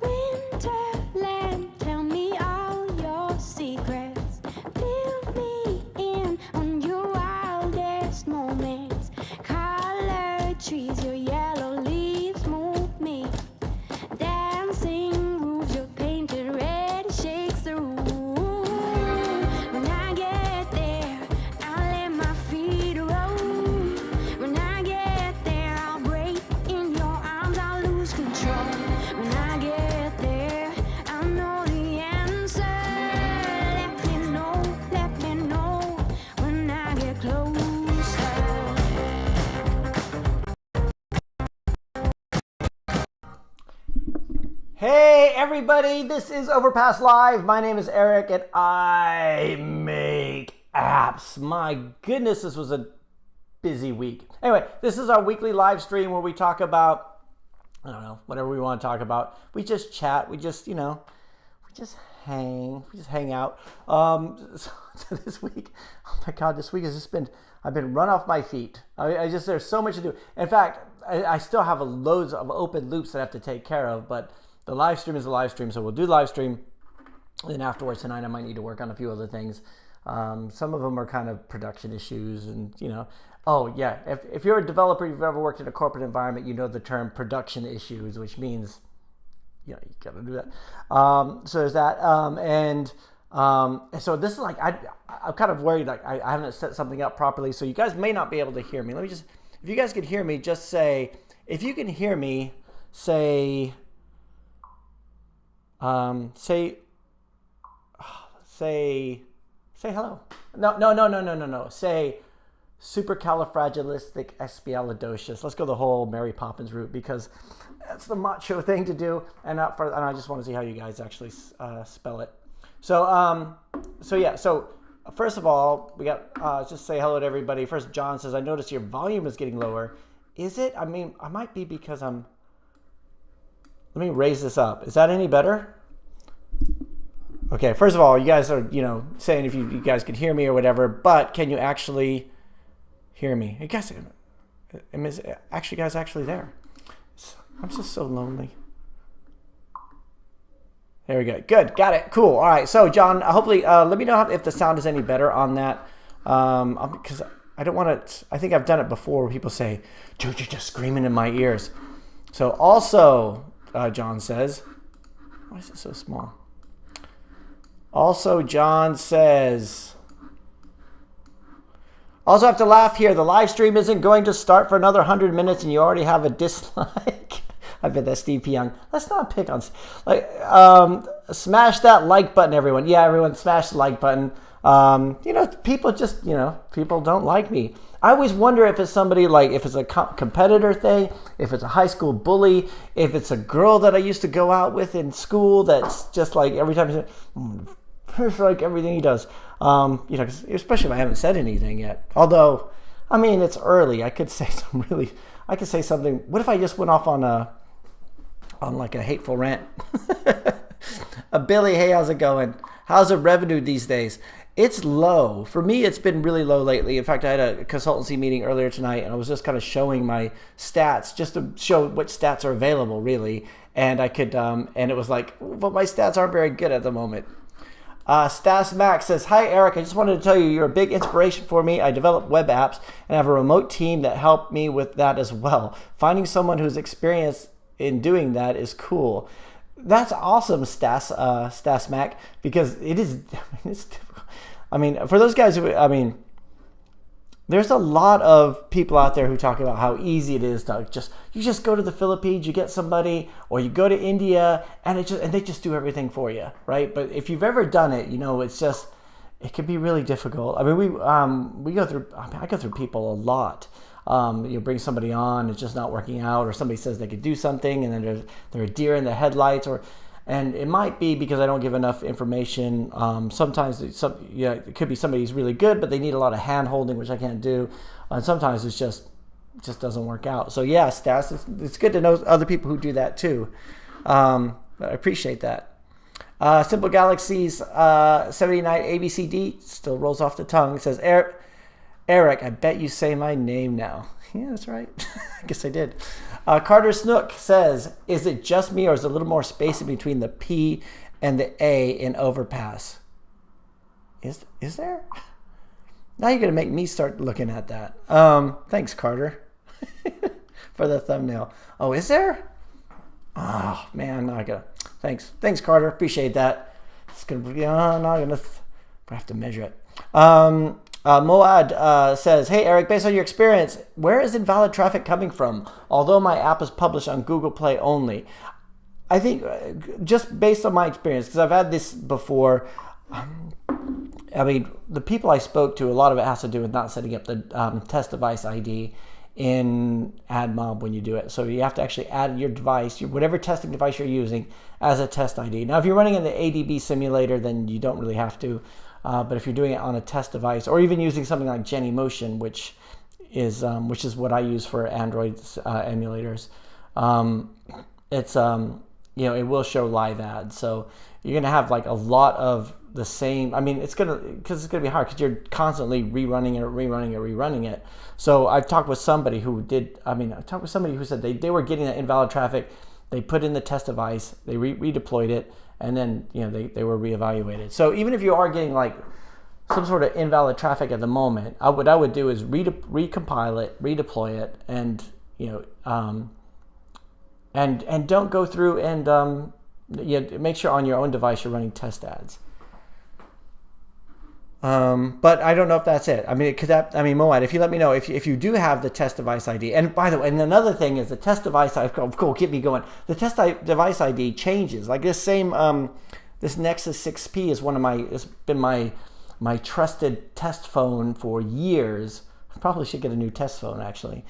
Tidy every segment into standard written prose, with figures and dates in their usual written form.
Winterland, tell me all your secrets. Fill me in on your wildest moments. Colored trees, your yellow leaves move me. Dancing roofs, your painted red shakes the room. When I get there, I'll let my feet roll. When I get there, I'll break in your arms, I'll lose control. When I get there, I'll know the answer. Let me know when I get closer. Hey everybody, this is Overpass Live. My name is Eric and I make apps. My goodness, this was a busy week. Anyway, this is our weekly live stream where we talk about, I don't know, whatever we want to talk about. We just chat, we just hang out. So this week, oh my God, this week has just been, I've been run off my feet. There's so much to do. In fact, I still have loads of open loops that I have to take care of, but the live stream is a live stream, so we'll do the live stream. And then afterwards tonight, I might need to work on a few other things. Some of them are kind of production issues, and oh yeah, if you're a developer, you've ever worked in a corporate environment, you know the term production issues, which means you gotta do that. So there's that, so this is like I'm kind of worried, like I haven't set something up properly, so you guys may not be able to hear me. Let me just, if you guys can hear me, just say, if you can hear me, say hello. No. Say supercalifragilisticexpialidocious. Let's go the whole Mary Poppins route because that's the macho thing to do, and I just want to see how you guys actually spell it. So yeah. So first of all, we got just say hello to everybody. First, John says, I noticed your volume is getting lower. Is it? I mean, I might be because I'm. Let me raise this up. Is that any better? Okay, first of all, you guys are, saying if you guys could hear me or whatever, but can you actually hear me? You guys, actually, guys, actually there. I'm just so lonely. There we go. Good, got it. Cool. All right. So, John, hopefully, let me know if the sound is any better on that, because I don't want to. I think I've done it before where people say, "Dude, you're just screaming in my ears." So, also, John says, why is it so small? Also, John says, also have to laugh here. The live stream isn't going to start for another 100 minutes and you already have a dislike. I bet that's Steve P. Young. Let's not pick on, smash that like button, everyone. Yeah, everyone smash the like button. People just, people don't like me. I always wonder if it's somebody if it's a competitor thing, if it's a high school bully, if it's a girl that I used to go out with in school that's just like every time it's like everything he does. Especially if I haven't said anything yet. Although, I mean, it's early. I could say something. What if I just went off on a hateful rant? Billy, hey, how's it going? How's the revenue these days? It's low. For me, it's been really low lately. In fact, I had a consultancy meeting earlier tonight, and I was just kind of showing my stats just to show what stats are available, really. And I could, and it was like, but my stats aren't very good at the moment. Stas Max says, hi, Eric. I just wanted to tell you, you're a big inspiration for me. I develop web apps and have a remote team that helped me with that as well. Finding someone who's experienced in doing that is cool. That's awesome, Stas Mac, because it is, it's difficult. I mean, for those guys who, there's a lot of people out there who talk about how easy it is to you just go to the Philippines, you get somebody, or you go to India, and they just do everything for you, right? But if you've ever done it, it can be really difficult. I mean, I go through people a lot. You bring somebody on, it's just not working out, or somebody says they could do something, and then they're a deer in the headlights, and it might be because I don't give enough information. Sometimes it could be somebody who's really good, but they need a lot of hand holding, which I can't do. And sometimes it just doesn't work out. So yeah, Stas, it's good to know other people who do that too. I appreciate that. Simple Galaxies 79 ABCD still rolls off the tongue. It says, Eric, I bet you say my name now. Yeah, that's right. I guess I did. Carter Snook says, is it just me or is there a little more space in between the P and the A in Overpass? Is there? Now you're going to make me start looking at that. Thanks, Carter, for the thumbnail. Oh, is there? Oh, man. Now I got to. Thanks, Carter. Appreciate that. It's going to be, now I'm going to have to measure it. Moad says, hey, Eric, based on your experience, where is invalid traffic coming from? Although my app is published on Google Play only. I think just based on my experience, because I've had this before, I mean, the people I spoke to, a lot of it has to do with not setting up the test device ID in AdMob when you do it. So you have to actually add your device, whatever testing device you're using, as a test ID. Now, if you're running in the ADB simulator, then you don't really have to. But if you're doing it on a test device, or even using something like Genymotion, which is what I use for Android emulators, it's it will show live ads. So you're gonna have like a lot of the same. I mean, it's gonna be hard because you're constantly rerunning it. So I've talked with somebody who said they were getting that invalid traffic. They put in the test device, they redeployed it, and then they were reevaluated. So even if you are getting like some sort of invalid traffic at the moment, what I would do is recompile it, redeploy it, and and don't go through and make sure on your own device you're running test ads. But I don't know if that's it. I mean, Moad, if you let me know if you do have the test device ID. And by the way, and another thing is the test device. Cool, keep me going. The test device ID changes. Like this same this Nexus 6P is it's been my trusted test phone for years. I probably should get a new test phone actually.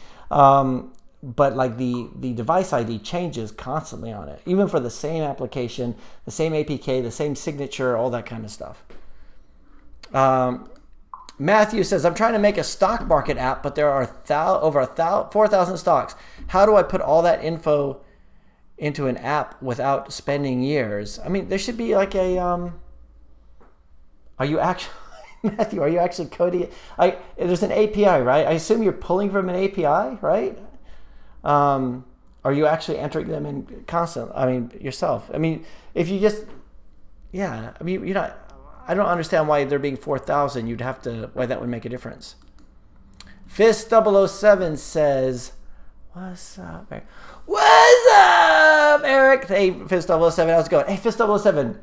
But like the device ID changes constantly on it, even for the same application, the same APK, the same signature, all that kind of stuff. Matthew says, I'm trying to make a stock market app, but there are over 4,000 stocks. How do I put all that info into an app without spending years? I mean, there should be like a, are you actually, Matthew, are you actually coding it? There's an API, right? I assume you're pulling from an API, right? Are you actually entering them in yourself? I mean, if you just, I mean, you're not, I don't understand why there being 4,000, why that would make a difference. Fist007 says, what's up, Eric? What's up, Eric? Hey, Fist007, how's it going? Hey, Fist007,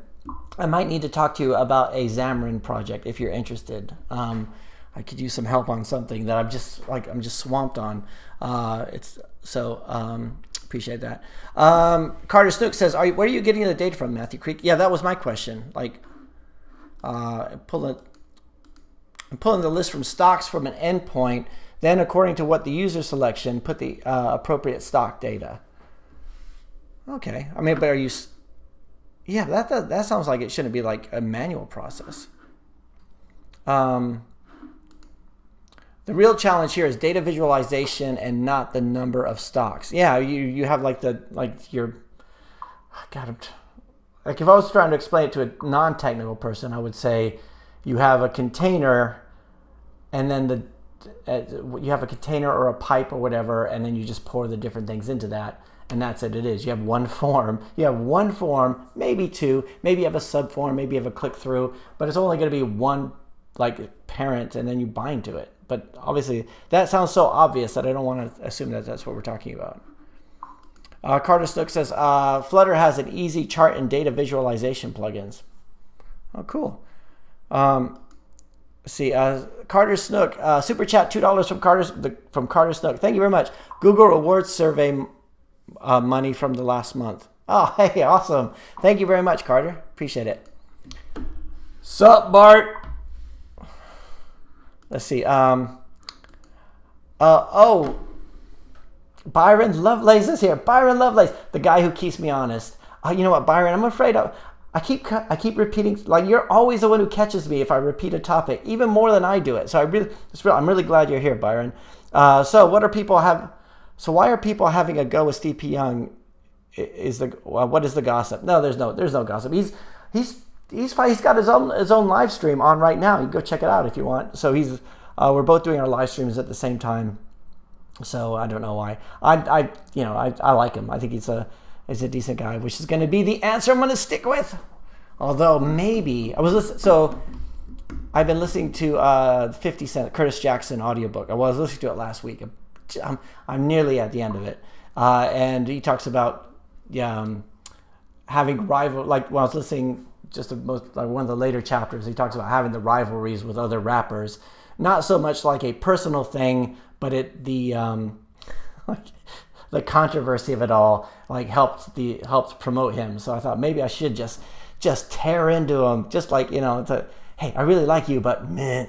I might need to talk to you about a Xamarin project if you're interested. I could use some help on something that I'm just swamped on. Appreciate that. Carter Snook says, where are you getting the data from, Matthew Creek? Yeah, that was my question. I'm pulling the list from stocks from an endpoint. Then, according to what the user selection, put the appropriate stock data. Okay. I mean, but are you? Yeah, that sounds like it shouldn't be like a manual process. The real challenge here is data visualization and not the number of stocks. Yeah, you have like if I was trying to explain it to a non-technical person, I would say you have a container, and then you have a container or a pipe or whatever, and then you just pour the different things into that, and that's it. It is. You have one form. Maybe two. Maybe you have a subform. Maybe you have a click-through, but it's only going to be one parent, and then you bind to it. But obviously, that sounds so obvious that I don't want to assume that that's what we're talking about. Carter Snook says, Flutter has an easy chart and data visualization plugins. Oh, cool. Let's see, Carter Snook, super chat, $2 from Carter Snook. Thank you very much. Google Rewards Survey money from the last month. Oh, hey, awesome. Thank you very much, Carter. Appreciate it. Sup, Bart? Let's see. Byron Lovelace is here. Byron Lovelace, the guy who keeps me honest. You know what, Byron? I'm afraid I keep repeating. Like, you're always the one who catches me if I repeat a topic, even more than I do it. So I'm really glad you're here, Byron. So why are people having a go with Steve P. Young? What is the gossip? No, there's no gossip. He's fine. He's got his own live stream on right now. You can go check it out if you want. So he's We're both doing our live streams at the same time, so I don't know why. I like him. I think he's a decent guy, which is going to be the answer I'm going to stick with. Although maybe I've been listening to 50 Cent Curtis Jackson audiobook. I was listening to it last week. I'm nearly at the end of it, and he talks about having rival. Like when I was listening, one of the later chapters, he talks about having the rivalries with other rappers. Not so much like a personal thing, but the controversy of it all helped promote him. So I thought maybe I should just tear into him, just like, hey, I really like you, but meh,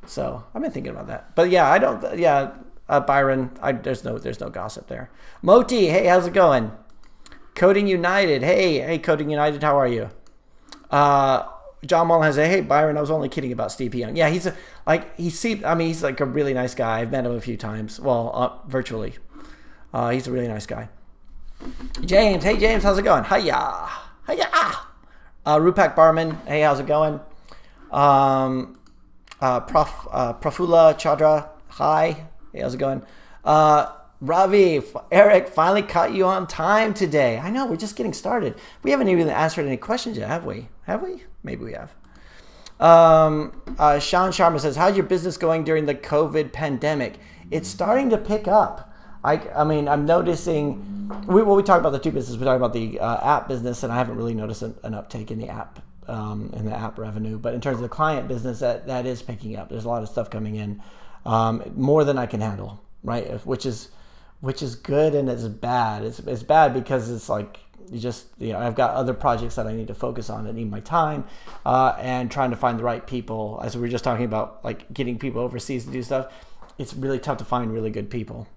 so I've been thinking about that. But yeah, Byron, there's no gossip there. Moti, hey, how's it going? Coding United, hey, Coding United, how are you? John Mullen has hey, Byron, I was only kidding about Steve Young. Yeah, he's like a really nice guy. I've met him a few times, virtually. He's a really nice guy. James, hey James, how's it going? Hiya. Rupak Barman, hey, how's it going? Prafula Chandra, hi, hey, how's it going? Ravi, Eric, finally caught you on time today. I know, we're just getting started. We haven't even answered any questions yet, have we? Maybe we have. Sean Sharma says, how's your business going during the COVID pandemic? It's starting to pick up. I'm noticing, we talk about the two businesses. We talk about the app business, and I haven't really noticed an uptake in the app revenue. But in terms of the client business, that is picking up. There's a lot of stuff coming in, more than I can handle, right? Which is good, and it's bad. It's bad because it's like I've got other projects that I need to focus on that need my time, and trying to find the right people. As we were just talking about, like getting people overseas to do stuff, it's really tough to find really good people.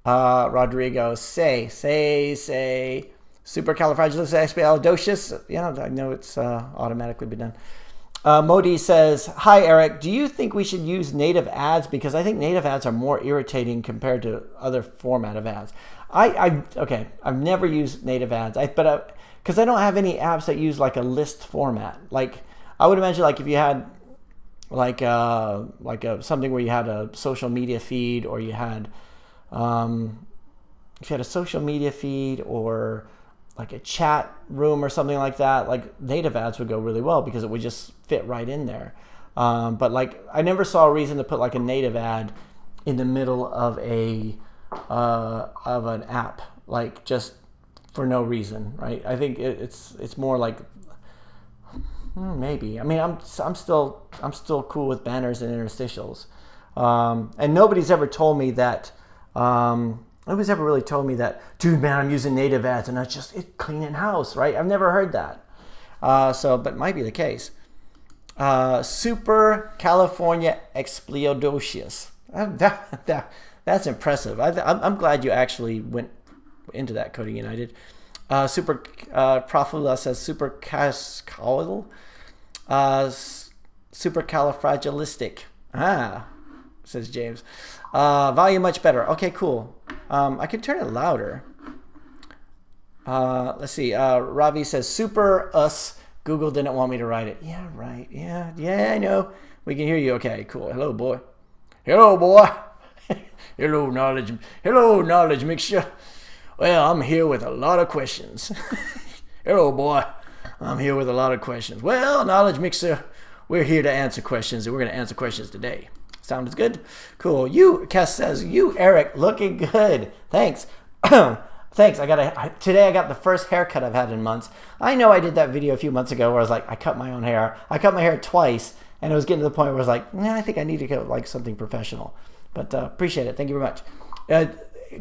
Rodrigo, say supercalifragilisticexpialidocious. Yeah, I know it's automatically been done. Modi says, hi Eric, do you think we should use native ads? Because I think native ads are more irritating compared to other format of ads. I've never used native ads, because I don't have any apps that use like a list format. Like I would imagine, like if you had something where you had a social media feed, or you had if you had a social media feed or like a chat room or something like that, like native ads would go really well because it would just fit right in there. But like I never saw a reason to put like a native ad in the middle of an app, like just for no reason, right? I think it's more like maybe. I mean, I'm still cool with banners and interstitials, and nobody's ever told me that. Nobody's ever really told me that, dude, man, I'm using native ads and it's cleaning house, right? I've never heard that. But it might be the case. Super California Explodocious. That's impressive. I'm glad you actually went into that, Coding United. Super Profula says super cascaudal. Supercalifragilistic. Says James. Volume much better. Okay, cool. I can turn it louder. Let's see. Ravi says super us. Google didn't want me to write it. Yeah, right. Yeah, I know. We can hear you. Okay, cool. Hello, boy. Hello, knowledge mixture. Well, I'm here with a lot of questions. Hello, boy. I'm here with a lot of questions. Well, knowledge mixer, we're here to answer questions, and we're going to answer questions today. Sounds good? Cool. Cass says, Eric, looking good. Thanks. Thanks. Today I got the first haircut I've had in months. I know I did that video a few months ago where I was like, I cut my own hair. I cut my hair twice, and it was getting to the point where I was like, I think I need to get like something professional. But appreciate it. Thank you very much.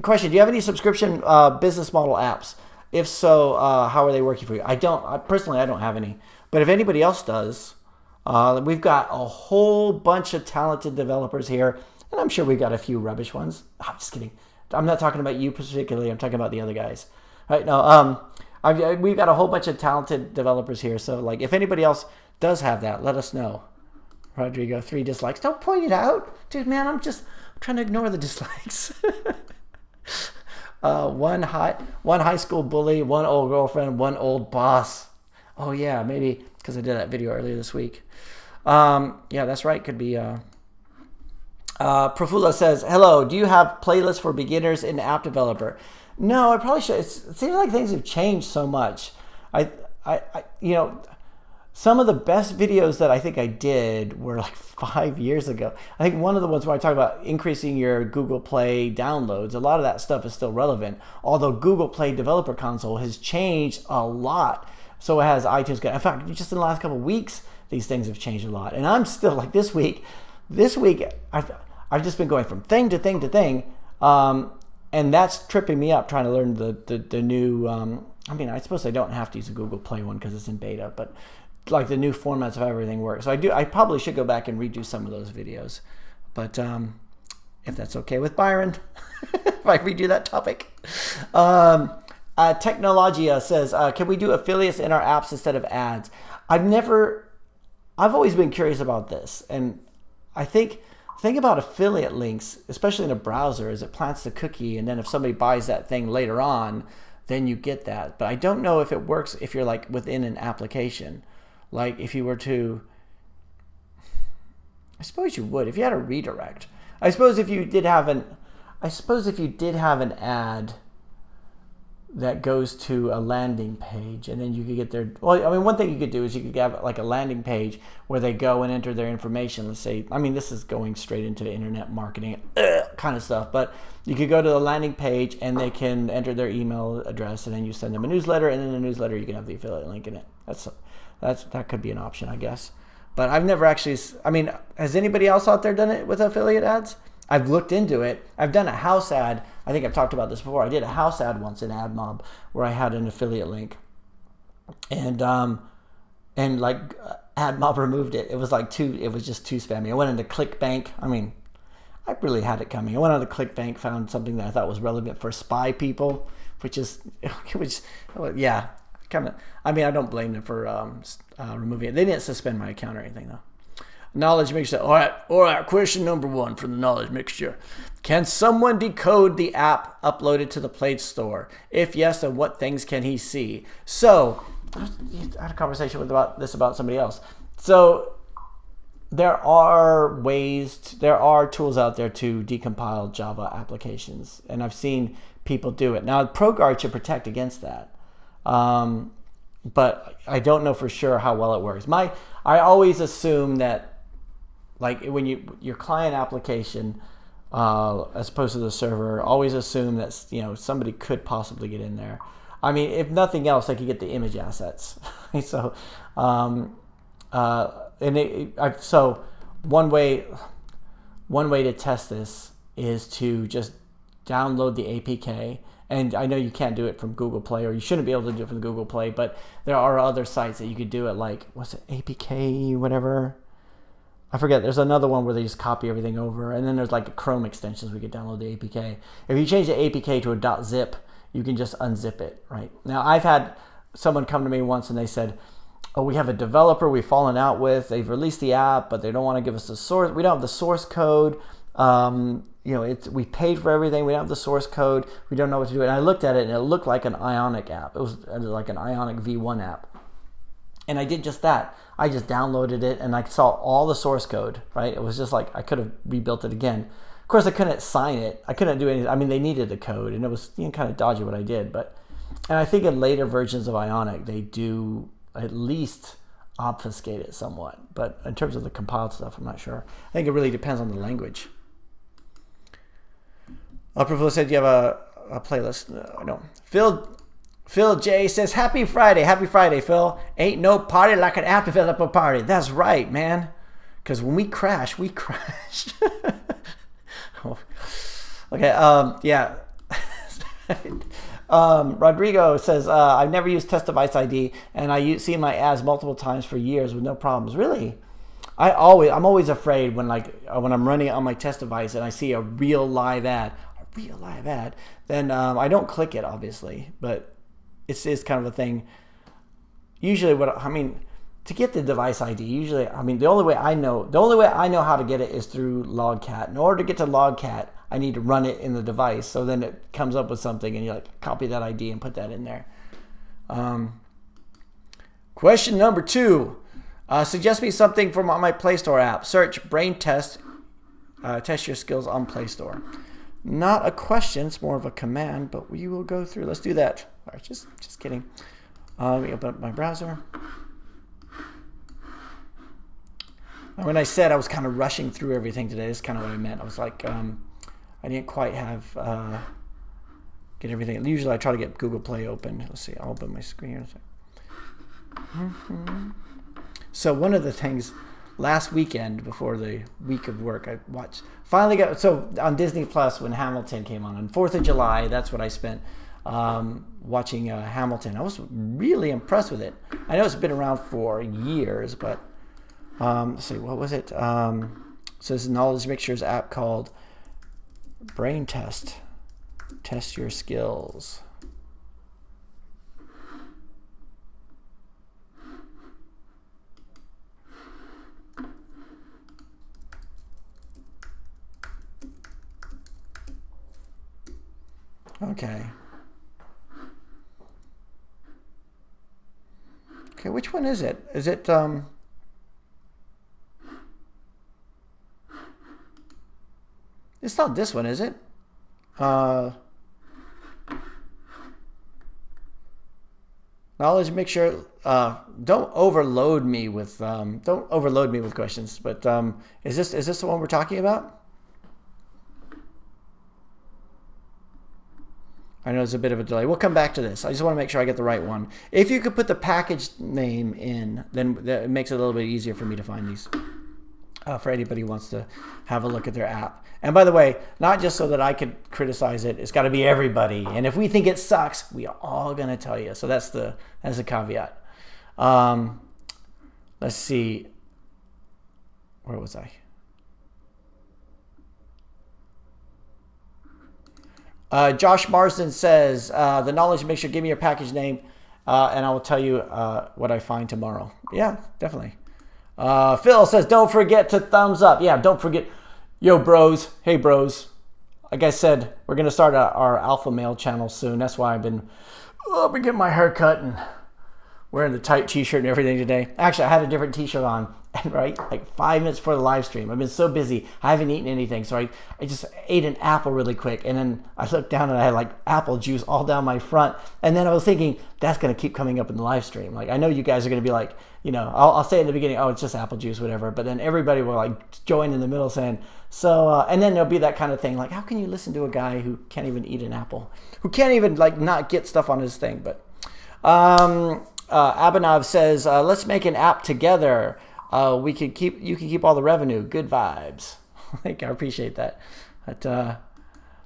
Question, do you have any subscription business model apps? If so, how are they working for you? I don't have any. But if anybody else does, we've got a whole bunch of talented developers here, and I'm sure we've got a few rubbish ones. I'm just kidding. I'm not talking about you particularly. I'm talking about the other guys. All right? No, we've got a whole bunch of talented developers here. So, like, if anybody else does have that, let us know. Rodrigo, 3 dislikes. Don't point it out, dude. Man, I'm trying to ignore the dislikes. One high school bully, one old girlfriend, one old boss. Oh yeah, maybe because I did that video earlier this week. Yeah, that's right. Could be. Profula says, hello, do you have playlists for beginners in App Developer? No, I probably should. It seems like things have changed so much. Some of the best videos that I think I did were like 5 years ago. I think one of the ones where I talk about increasing your Google Play downloads, a lot of that stuff is still relevant. Although Google Play Developer Console has changed a lot. So it has iTunes. In fact, just in the last couple of weeks, these things have changed a lot. And I'm still like this week, I've just been going from thing to thing to thing. And that's tripping me up trying to learn the new, I suppose I don't have to use a Google Play one because it's in beta, but like the new formats of how everything works. So I probably should go back and redo some of those videos. But if that's okay with Byron, if I redo that topic. Technologia says, can we do affiliates in our apps instead of ads? I've always been curious about this. And I think about affiliate links, especially in a browser, is it plants the cookie, and then if somebody buys that thing later on, then you get that. But I don't know if it works if you're like within an application. Like if you were to, I suppose you would if you had a redirect. I suppose if you did have an ad that goes to a landing page, and then you could get their, one thing you could do is you could have like a landing page where they go and enter their information. Let's say, this is going straight into internet marketing kind of stuff, but you could go to the landing page and they can enter their email address, and then you send them a newsletter, and in the newsletter you can have the affiliate link in it. That could be an option, I guess. But I've never actually, has anybody else out there done it with affiliate ads? I've looked into it. I've done a house ad. I think I've talked about this before. I did a house ad once in AdMob where I had an affiliate link, and AdMob removed it. It was just too spammy. I went into ClickBank. I really had it coming. I went into ClickBank, found something that I thought was relevant for spy people, I don't blame them for removing it. They didn't suspend my account or anything though. Knowledge mixture. All right. Question number 1 from the knowledge mixture. Can someone decode the app uploaded to the Play Store? If yes, then what things can he see? So, I had a conversation about somebody else. So, there are tools out there to decompile Java applications, and I've seen people do it. Now, ProGuard should protect against that. But I don't know for sure how well it works. I always assume that, like when your client application, as opposed to the server, always assume that somebody could possibly get in there. If nothing else, they could get the image assets. So, so one way to test this is to just download the APK. And I know you can't do it from Google Play, or you shouldn't be able to do it from Google Play, but there are other sites that you could do it, like, what's it, APK, whatever? I forget. There's another one where they just copy everything over. And then there's like Chrome extensions where you can download the APK. If you change the APK to a .zip, you can just unzip it, right? Now, I've had someone come to me once and they said, oh, we have a developer we've fallen out with. They've released the app, but they don't want to give us the source. We don't have the source code. We paid for everything. We don't have the source code. We don't know what to do. And I looked at it, and it looked like an Ionic app. It was like an Ionic V1 app. And I did just that. I just downloaded it, and I saw all the source code, right? It was just like I could have rebuilt it again. Of course, I couldn't sign it. I couldn't do anything. They needed the code, and it was kind of dodgy what I did. And I think in later versions of Ionic, they do at least obfuscate it somewhat. But in terms of the compiled stuff, I'm not sure. I think it really depends on the language. Professor said, do you have a playlist? No. Phil J says, Happy Friday, Phil. Ain't no party like an app developer party. That's right, man. Because when we crash, we crash. Okay, yeah. Rodrigo says, I've never used test device ID, and I see my ads multiple times for years with no problems. Really? I'm always afraid when I'm running it on my test device and I see a real live ad, then I don't click it, obviously, but it's kind of a thing. Usually to get the device ID, the only way I know how to get it is through Logcat. In order to get to Logcat, I need to run it in the device, so then it comes up with something and you copy that ID and put that in there. Question number 2. Suggest me something from my Play Store app. Search brain test. Test your skills on Play Store. Not a question. It's more of a command, but we will go through. Let's do that. All right, just kidding. Let me open up my browser. And when I said I was kind of rushing through everything today, that's kind of what I meant. I was like, I didn't quite have get everything. Usually I try to get Google Play open. Let's see. I'll open my screen here. So one of the things last weekend before the week of work, I watched. Finally got so on Disney Plus when Hamilton came on 4th of July. That's what I spent watching Hamilton. I was really impressed with it. I know it's been around for years, but let's see, what was it? So this is a knowledge mixtures app called Brain Test. Test your skills. Okay. Okay, which one is it? Is it it's not this one, is it? Knowledge mixture. Don't overload me with questions. But is this the one we're talking about? I know there's a bit of a delay. We'll come back to this. I just want to make sure I get the right one. If you could put the package name in, then it makes it a little bit easier for me to find these. For anybody who wants to have a look at their app. And by the way, not just so that I could criticize it, it's got to be everybody. And if we think it sucks, we are all going to tell you. So that's the caveat. Let's see. Where was I? Josh Marsden says, the knowledge mixture, give me your package name, and I will tell you what I find tomorrow. Yeah, definitely. Phil says, don't forget to thumbs up. Yeah, don't forget. Yo, bros. Hey, bros. Like I said, we're going to start our alpha male channel soon. That's why I've been getting my hair cut and wearing the tight t-shirt and everything today. Actually, I had a different t-shirt on, and right, like 5 minutes before the live stream. I've been so busy. I haven't eaten anything, so I just ate an apple really quick, and then I looked down and I had like apple juice all down my front. And then I was thinking, that's going to keep coming up in the live stream. Like, I know you guys are going to be like, you know, I'll say in the beginning, oh, it's just apple juice, whatever. But then everybody will like join in the middle saying, so, and then there'll be that kind of thing. Like, how can you listen to a guy who can't even eat an apple, who can't even like not get stuff on his thing? But Abanov says, let's make an app together. You can keep all the revenue. Good vibes. I appreciate that. But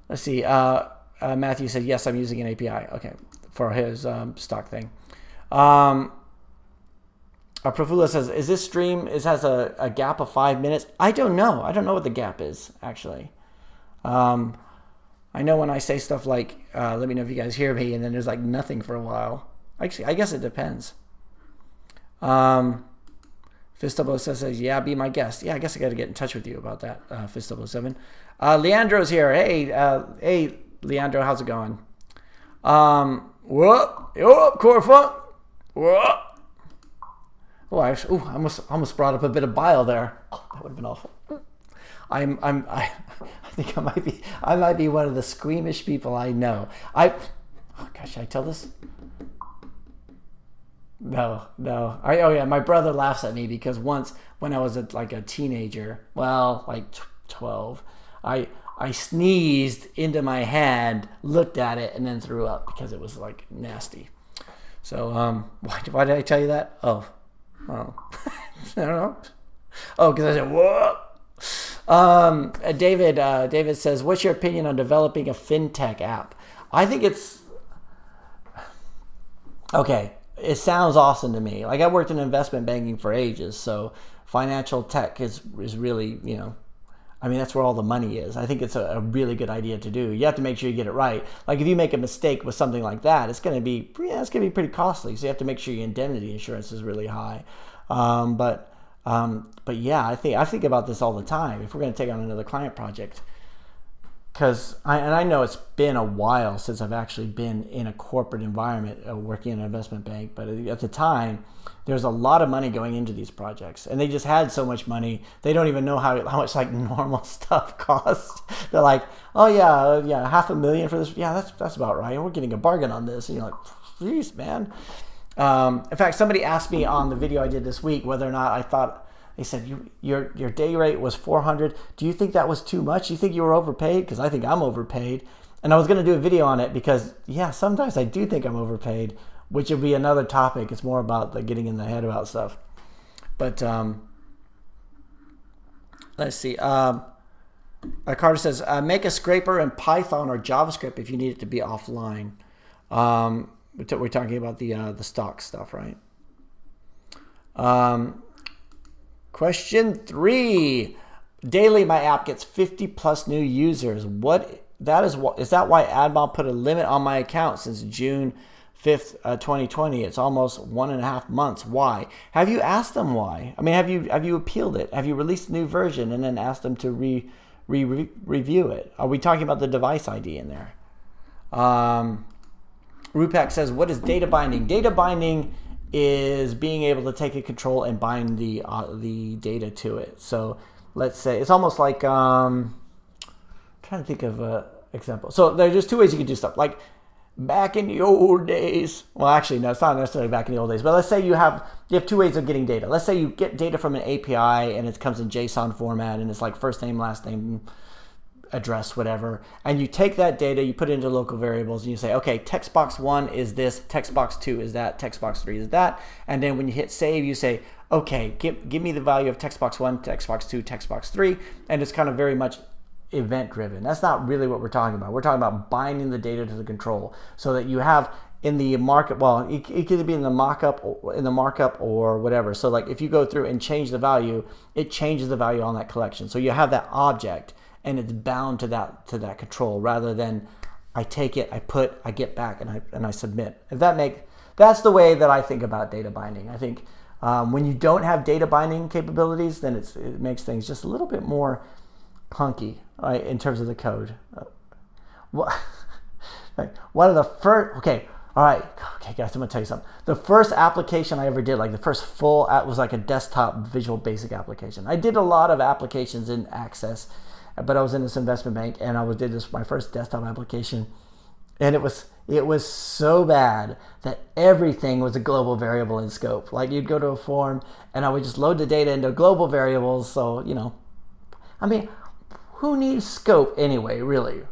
let's see. Matthew said, yes, I'm using an API. Okay, for his stock thing. Profula says, is this stream has a gap of 5 minutes? I don't know. I don't know what the gap is, actually. I know when I say stuff like, let me know if you guys hear me, and then there's like nothing for a while. Actually, I guess it depends. Fist007 says, yeah, be my guest. Yeah, I guess I got to get in touch with you about that, Fist007. Leandro's here. Hey, Leandro, how's it going? What? You up, Corfunk? What? Oh, I almost brought up a bit of bile there. Oh, that would have been awful. I think I might be one of the squeamish people I know. Oh gosh, should I tell this? No. Oh yeah, my brother laughs at me because once when I was like a teenager, well, like 12, I sneezed into my hand, looked at it, and then threw up because it was like nasty. So why did I tell you that? Oh, I don't know. Oh, because I said whoa. David says, what's your opinion on developing a fintech app? I think it's okay. It sounds awesome to me. Like, I worked in investment banking for ages, so financial tech is really, you know, I mean, that's where all the money is. I think it's a really good idea to do. You have to make sure you get it right. Like, if you make a mistake with something like that, it's going to be pretty costly. So you have to make sure your indemnity insurance is really high. But yeah, I think about this all the time. If we're going to take on another client project, because I know it's been a while since I've actually been in a corporate environment working in an investment bank, but at the time there's a lot of money going into these projects, and they just had so much money they don't even know how much like normal stuff costs. They're like, oh yeah, $500,000 for this, yeah, that's about right, we're getting a bargain on this, and you're like, jeez, man. In fact, somebody asked me on the video I did this week whether or not I thought, they said, your day rate was $400. Do you think that was too much? Do you think you were overpaid? Because I think I'm overpaid. And I was going to do a video on it because, yeah, sometimes I do think I'm overpaid, which would be another topic. It's more about the getting in the head about stuff. But let's see. Carter says, make a scraper in Python or JavaScript if you need it to be offline. We're talking about the stock stuff, right? Question 3. Daily, my app gets 50 plus new users. Is that why AdMob put a limit on my account since June 5th, 2020? It's almost 1.5 months. Why? Have you asked them why? I mean, have you appealed it? Have you released a new version and then asked them to review it? Are we talking about the device ID in there? Rupak says, what is data binding? Data binding is being able to take a control and bind the data to it. So let's say it's almost like I'm trying to think of an example. So there's just 2 ways you can do stuff. Like back in the old days, well, actually no, it's not necessarily back in the old days, but let's say you have 2 ways of getting data. Let's say you get data from an API and it comes in JSON format and it's like first name, last name, address, whatever, and you take that data, you put it into local variables, and you say, okay, text box 1 is this, text box 2 is that, text box 3 is that, and then when you hit save, you say, okay, give me the value of text box 1, text box 2, text box 3, and it's kind of very much event driven. That's not really what we're talking about. We're talking about binding the data to the control so that you have in the markup, well, it could either be in the markup or whatever. So like if you go through and change the value, it changes the value on that collection. So you have that object and it's bound to that control rather than I take it, I get back and I submit. That's the way that I think about data binding. I think when you don't have data binding capabilities, then it makes things just a little bit more clunky, right, in terms of the code. One of the first, okay, guys, I'm gonna tell you something. The first application I ever did, like the first full app, was like a desktop Visual Basic application. I did a lot of applications in Access, but I was in this investment bank and did this my first desktop application, and it was so bad that everything was a global variable in scope. Like you'd go to a form and I would just load the data into global variables. So I mean, who needs scope anyway, really?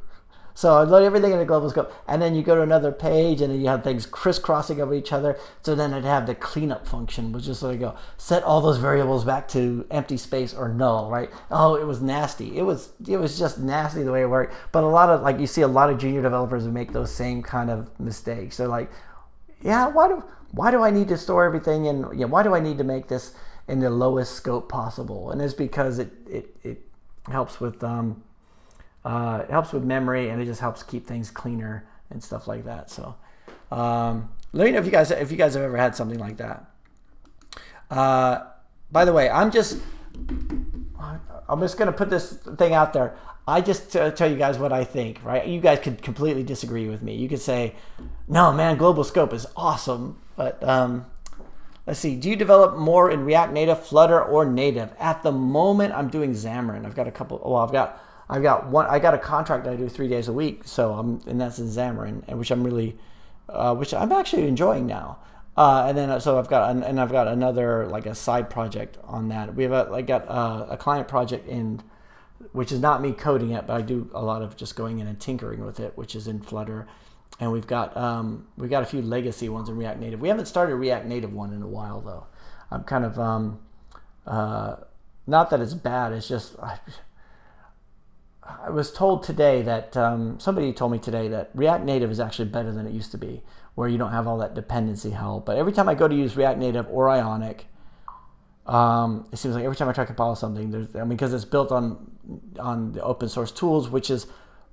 So I'd load everything in a global scope, and then you go to another page, and then you have things crisscrossing over each other. So then I'd have the cleanup function, which is go set all those variables back to empty space or null, right? Oh, it was nasty. It was just nasty the way it worked. But a lot of you see a lot of junior developers who make those same kind of mistakes. They're like, yeah, why do I need to store everything in? Why do I need to make this in the lowest scope possible? And it's because it helps with memory, and it just helps keep things cleaner and stuff like that. So let me know if you guys have ever had something like that. By the way, I'm just gonna put this thing out there. I just tell you guys what I think, right? You guys could completely disagree with me. You could say, no man, global scope is awesome, but let's see. Do you develop more in React Native, Flutter, or Native? At the moment, I'm doing Xamarin. I've got a couple. Well, I've got one. I got a contract that I do 3 days a week. And that's in Xamarin, and which I'm actually enjoying now. And then I've got another like a side project on that. We have a client project which is not me coding it, but I do a lot of just going in and tinkering with it, which is in Flutter. And we've got a few legacy ones in React Native. We haven't started a React Native one in a while though. I'm kind of not that it's bad. It's just I was told today that somebody told me today that React Native is actually better than it used to be, where you don't have all that dependency hell. But every time I go to use React Native or Ionic, it seems like every time I try to compile something, because it's built on the open source tools, which is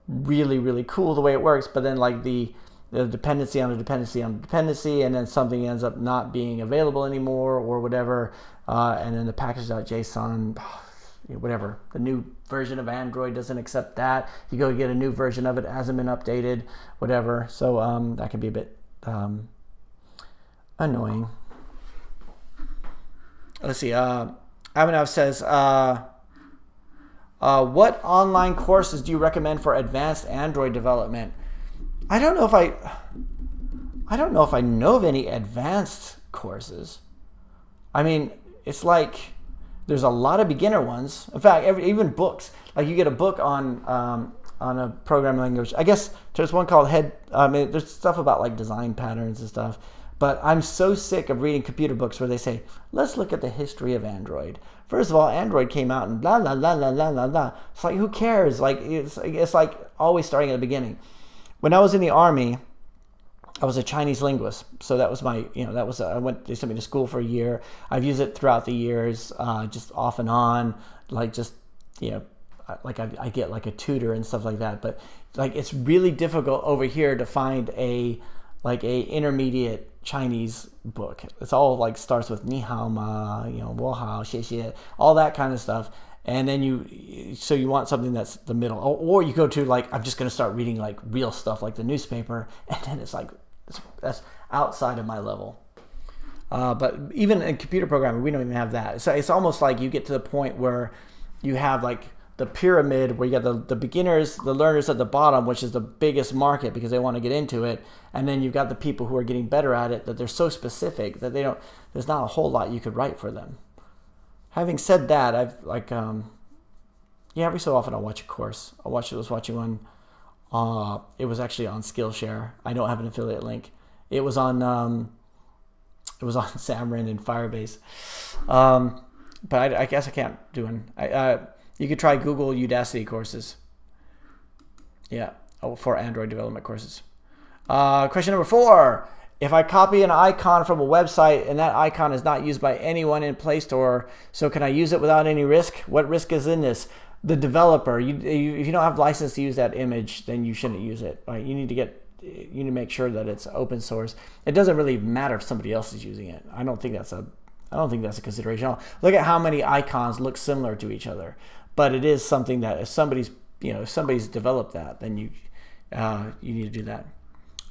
really, really cool the way it works, but then like the dependency on a dependency on a dependency, and then something ends up not being available anymore or whatever, and then the package.json, whatever, the new version of Android doesn't accept that. You go get a new version of it, hasn't been updated, whatever. So that can be a bit annoying. Let's see. AdMob says, what online courses do you recommend for advanced Android development? I don't know if I know of any advanced courses. I mean, it's like there's a lot of beginner ones. In fact, even books. Like you get a book on a programming language. I guess there's one called there's stuff about like design patterns and stuff. But I'm so sick of reading computer books where they say, let's look at the history of Android. First of all, Android came out and blah, blah, blah, blah, blah, blah, blah. It's like, who cares? Like, it's like always starting at the beginning. When I was in the Army, I was a Chinese linguist. So that was my, they sent me to school for a year. I've used it throughout the years, just off and on, like just, like I get like a tutor and stuff like that. But like, it's really difficult over here to find a intermediate Chinese book. It's all like starts with ni hao ma, wo hao, xie xie, all that kind of stuff. And then you want something that's the middle, or you go to like, I'm just going to start reading like real stuff like the newspaper, and then it's like that's outside of my level. But even in computer programming, we don't even have that. So it's almost like you get to the point where you have like the pyramid where you got the beginners, the learners at the bottom, which is the biggest market because they want to get into it. And then you've got the people who are getting better at it, that they're so specific that there's not a whole lot you could write for them. Having said that, I've like, every so often I'll watch a course. I was watching one. It was actually on Skillshare. I don't have an affiliate link. It was on Xamarin and Firebase. But I guess I can't do one. You could try Google Udacity courses. Yeah, for Android development courses. Question number 4. If I copy an icon from a website and that icon is not used by anyone in Play Store, so can I use it without any risk? What risk is in this? The developer. If you don't have license to use that image, then you shouldn't use it. Right? You need to make sure that it's open source. It doesn't really matter if somebody else is using it. I don't think that's a consideration. Look at how many icons look similar to each other. But it is something that if somebody's developed that, then you need to do that.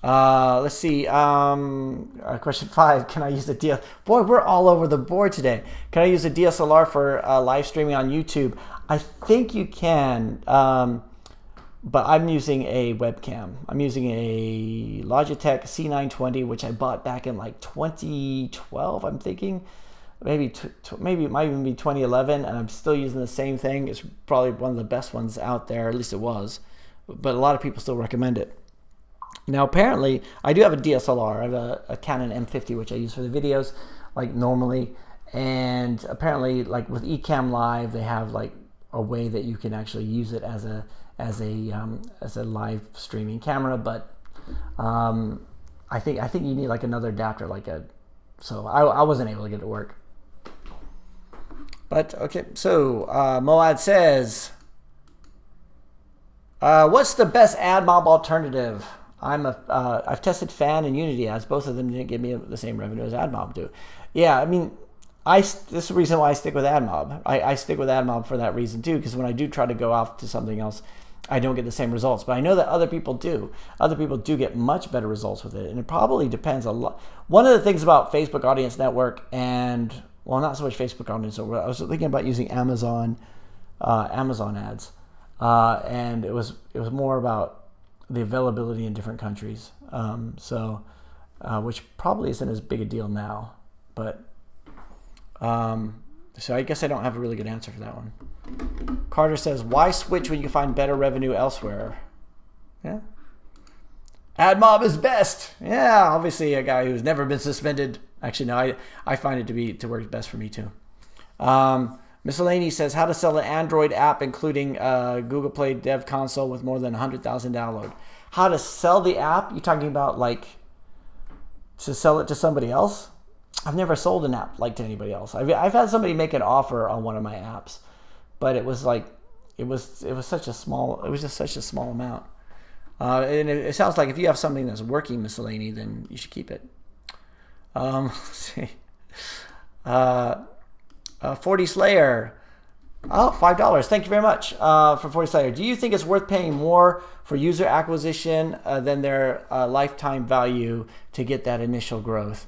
Let's see. Question 5. Can I use the DSLR? Boy, we're all over the board today. Can I use a DSLR for live streaming on YouTube? I think you can, but I'm using a webcam. I'm using a Logitech C920, which I bought back in like 2012, I'm thinking. Maybe it might even be 2011, and I'm still using the same thing. It's probably one of the best ones out there, at least it was. But a lot of people still recommend it. Now, apparently, I do have a DSLR. I have a Canon M50, which I use for the videos, like normally. And apparently, like with Ecamm Live, they have like a way that you can actually use it as a live streaming camera. But I think you need like another adapter, so I wasn't able to get it to work. But okay, so Moad says, what's the best AdMob alternative? I've tested Fan and Unity ads. Both of them didn't give me the same revenue as AdMob do. Yeah, I mean, this is the reason why I stick with AdMob. I stick with AdMob for that reason too, because when I do try to go off to something else, I don't get the same results. But I know that other people do. Other people do get much better results with it, and it probably depends a lot. One of the things about Facebook Audience Network and, well, not so much Facebook Audience Network. I was thinking about using Amazon ads, and it was more about the availability in different countries. Which probably isn't as big a deal now, but so I guess I don't have a really good answer for that one. Carter says, why switch when you can find better revenue elsewhere? Yeah. AdMob is best. Yeah, obviously a guy who's never been suspended. Actually, no, I find it to work best for me too. Miscellany says, how to sell an Android app including Google Play Dev Console with more than 100,000 download. How to sell the app? You talking about like to sell it to somebody else? I've never sold an app like to anybody else. I've had somebody make an offer on one of my apps, but it was like it was just such a small amount. And it sounds like if you have something that's working, Miscellany, then you should keep it. Let's see. 40 Slayer. Oh, $5. Thank you very much for 40 Slayer. Do you think it's worth paying more for user acquisition than their lifetime value to get that initial growth?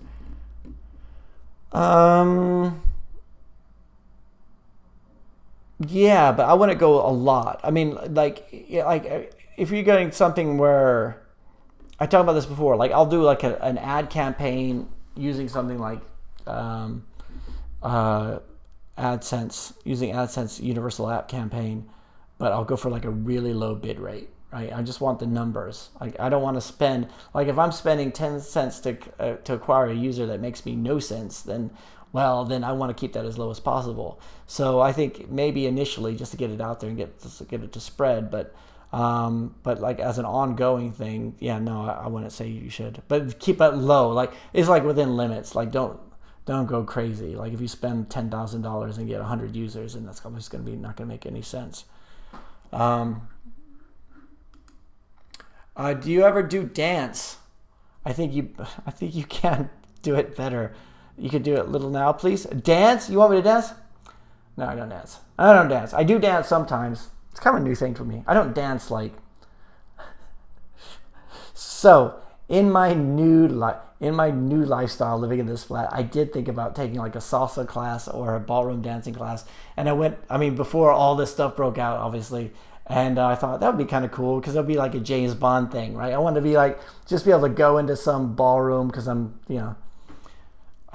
Yeah, but I wouldn't go a lot. I mean, like if you're getting something where I talked about this before, like I'll do like an ad campaign using something like AdSense, using AdSense Universal App Campaign, but I'll go for like a really low bid rate, right? I just want the numbers. Like I don't want to spend, like if I'm spending 10 cents to acquire a user that makes me no sense, then I want to keep that as low as possible. So I think maybe initially just to get it out there and get it to spread, but like as an ongoing thing, yeah, no, I wouldn't say you should, but keep it low. Like it's like within limits. Like don't go crazy. Like if you spend $10,000 and get 100 users, and that's just going to be not going to make any sense. Do you ever do dance? I think you can do it better. You could do it a little now, please. Dance? You want me to dance? No, I don't dance. I do dance sometimes. It's kind of a new thing for me. I don't dance like. So in my new lifestyle, living in this flat, I did think about taking like a salsa class or a ballroom dancing class. And before all this stuff broke out, obviously. And I thought that would be kind of cool because it'll be like a James Bond thing, right? I want to be like, just be able to go into some ballroom because I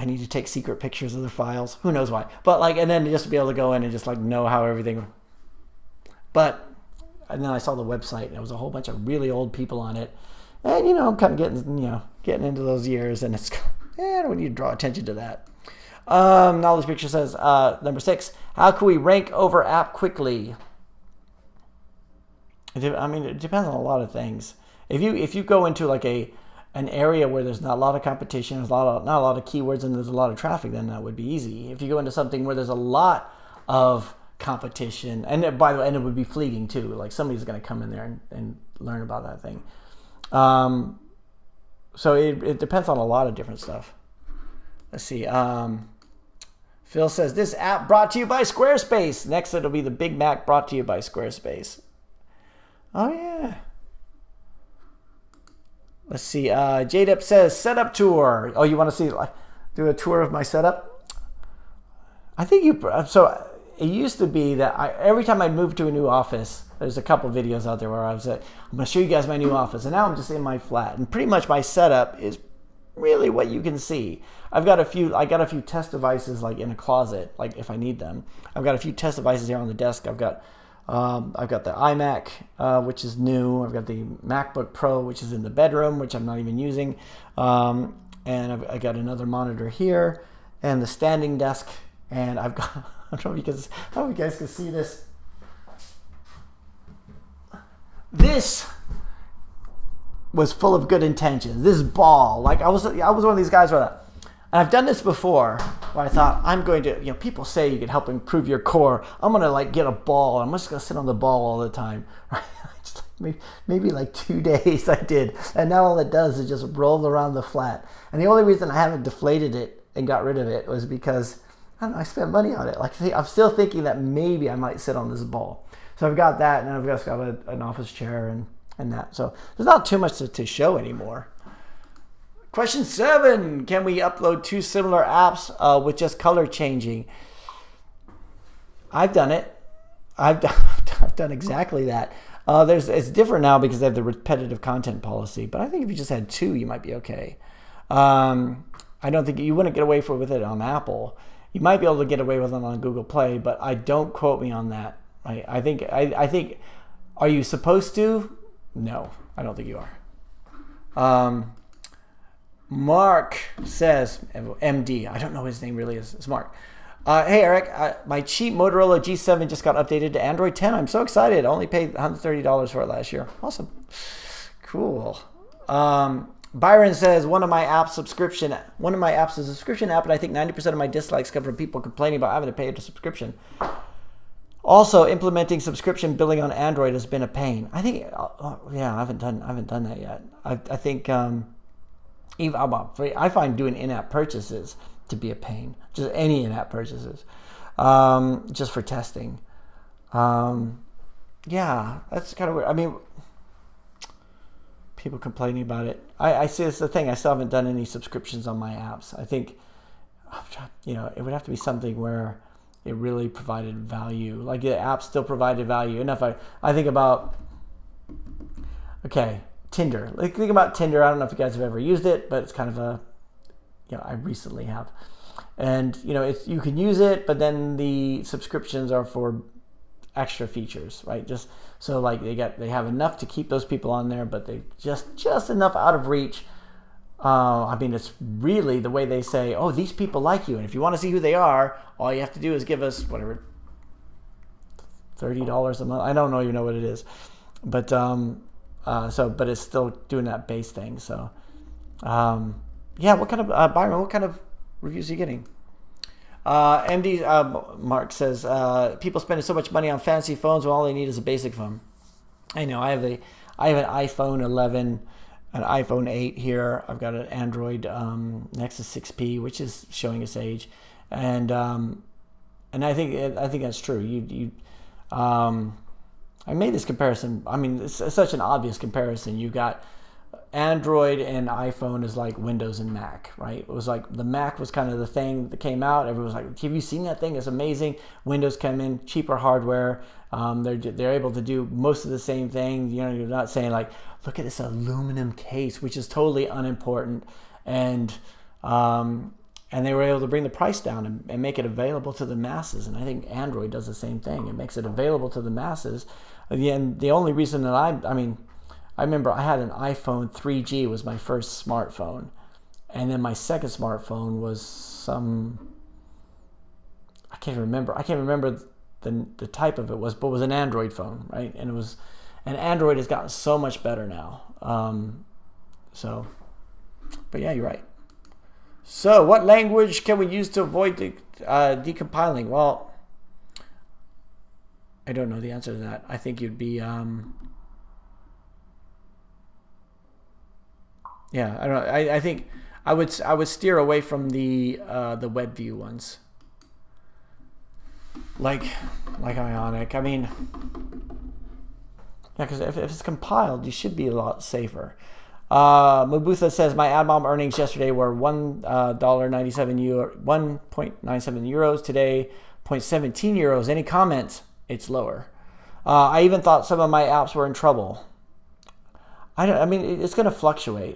need to take secret pictures of the files. Who knows why? But like, and then just to be able to go in and just like know how everything. And then I saw the website and there was a whole bunch of really old people on it. And I'm kind of getting into those years, and it's I don't need to draw attention to that. Knowledge Picture says number 6. How can we rank over app quickly? It depends on a lot of things. If you go into like an area where there's not a lot of competition, there's not a lot of keywords, and there's a lot of traffic, then that would be easy. If you go into something where there's a lot of competition, and by the way, and it would be fleeting too. Like somebody's going to come in there and learn about that thing. So it depends on a lot of different stuff. Let's see. Phil says this app brought to you by Squarespace. Next, it'll be the Big Mac brought to you by Squarespace. Oh yeah. Let's see. JDep says setup tour. Oh, you want to see do a tour of my setup? I think so. It used to be that every time I'd move to a new office, there's a couple videos out there where I was like, I'm going to show you guys my new office. And now I'm just in my flat. And pretty much my setup is really what you can see. I got a few test devices like in a closet, like if I need them. I've got a few test devices here on the desk. I've got the iMac, which is new. I've got the MacBook Pro, which is in the bedroom, which I'm not even using. And I got another monitor here and the standing desk. And I've got, I don't know if you guys can see this. This was full of good intentions. This ball, like I was one of these guys and I've done this before where I thought I'm going to, people say you can help improve your core. I'm going to like get a ball. I'm just going to sit on the ball all the time. Right? Maybe like 2 days I did. And now all it does is just roll around the flat. And the only reason I haven't deflated it and got rid of it was because I spent money on it. Like I'm still thinking that maybe I might sit on this ball. So I've got that, and I've got an office chair and that. So there's not too much to show anymore. Question 7: Can we upload 2 similar apps with just color changing? I've done it. I've done exactly that. It's different now because they have the repetitive content policy. But I think if you just had 2, you might be okay. I don't think you wouldn't get away with it on Apple. You might be able to get away with it on Google Play, but don't quote me on that. I think. Are you supposed to? No, I don't think you are. Mark says, MD. I don't know what his name really is. It's Mark. Hey Eric, my cheap Motorola G7 just got updated to Android 10. I'm so excited. I only paid $130 for it last year. Awesome. Cool. Byron says one of my apps is a subscription app, and I think 90% of my dislikes come from people complaining about having to pay a subscription. Also, implementing subscription billing on Android has been a pain. I think, I haven't done that yet. I think I find doing in-app purchases to be a pain. Just any in-app purchases, just for testing. Yeah, that's kind of weird. I mean, people complaining about it. I see it's the thing. I still haven't done any subscriptions on my apps. I think, it would have to be something where it really provided value. Like the app still provided value enough. I think about, Tinder. Like think about Tinder. I don't know if you guys have ever used it, but it's kind of I recently have. And, you can use it, but then the subscriptions are for extra features, right? Just so like they have enough to keep those people on there, but they just enough out of reach. It's really the way they say, oh, these people like you, and if you want to see who they are, all you have to do is give us whatever, $30 a month. I don't even know what it is, but but it's still doing that base thing. So what kind of Byron? What kind of reviews are you getting? MD Mark says people spending so much money on fancy phones when all they need is a basic phone. I know. I have an iPhone 11, an iPhone 8 here. I've got an Android Nexus 6P, which is showing its age, and I think that's true. I made this comparison. I mean, it's such an obvious comparison. You got Android and iPhone is like Windows and Mac, right? It was like the Mac was kind of the thing that came out. Everyone was like, have you seen that thing? It's amazing. Windows came in, cheaper hardware. They're able to do most of the same thing. You're not saying like, look at this aluminum case, which is totally unimportant. And they were able to bring the price down and make it available to the masses. And I think Android does the same thing. It makes it available to the masses. Again, the only reason that I remember I had an iPhone 3G was my first smartphone. And then my second smartphone was I can't remember the type of it was, but it was an Android phone, right? And Android has gotten so much better now. But yeah, you're right. So what language can we use to avoid decompiling? Well, I don't know the answer to that. I think you'd be, I don't know. I think I would steer away from the web view ones, like Ionic. I mean, yeah, because if it's compiled, you should be a lot safer. Mabutha says my AdMob earnings yesterday were $1.97 1.97 euros. Today, 0.17 euros. Any comments? It's lower. I even thought some of my apps were in trouble. It's going to fluctuate.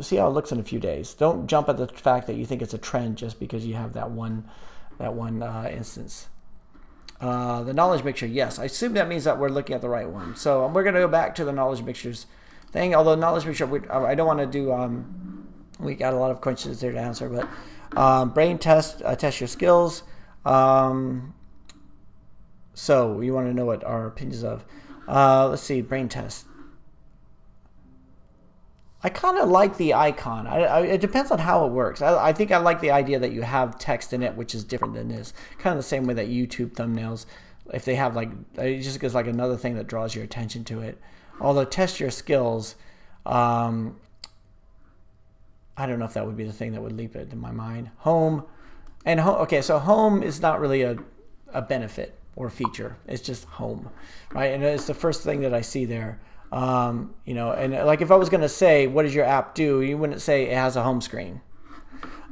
See how it looks in a few days. Don't jump at the fact that you think it's a trend just because you have that one instance. The knowledge mixture, yes. I assume that means that we're looking at the right one. So we're going to go back to the knowledge mixtures thing. Although knowledge mixture, I don't want to do. We got a lot of questions there to answer, but brain test, test your skills. So you want to know what our opinions of? Let's see, brain test. I kind of like the icon. It depends on how it works. I think I like the idea that you have text in it, which is different than this. Kind of the same way that YouTube thumbnails, if they have it just gives like another thing that draws your attention to it. Although test your skills, I don't know if that would be the thing that would leap into my mind. Home, and okay, so home is not really a benefit or feature. It's just home, right? And it's the first thing that I see there. And like if I was going to say, what does your app do? You wouldn't say it has a home screen.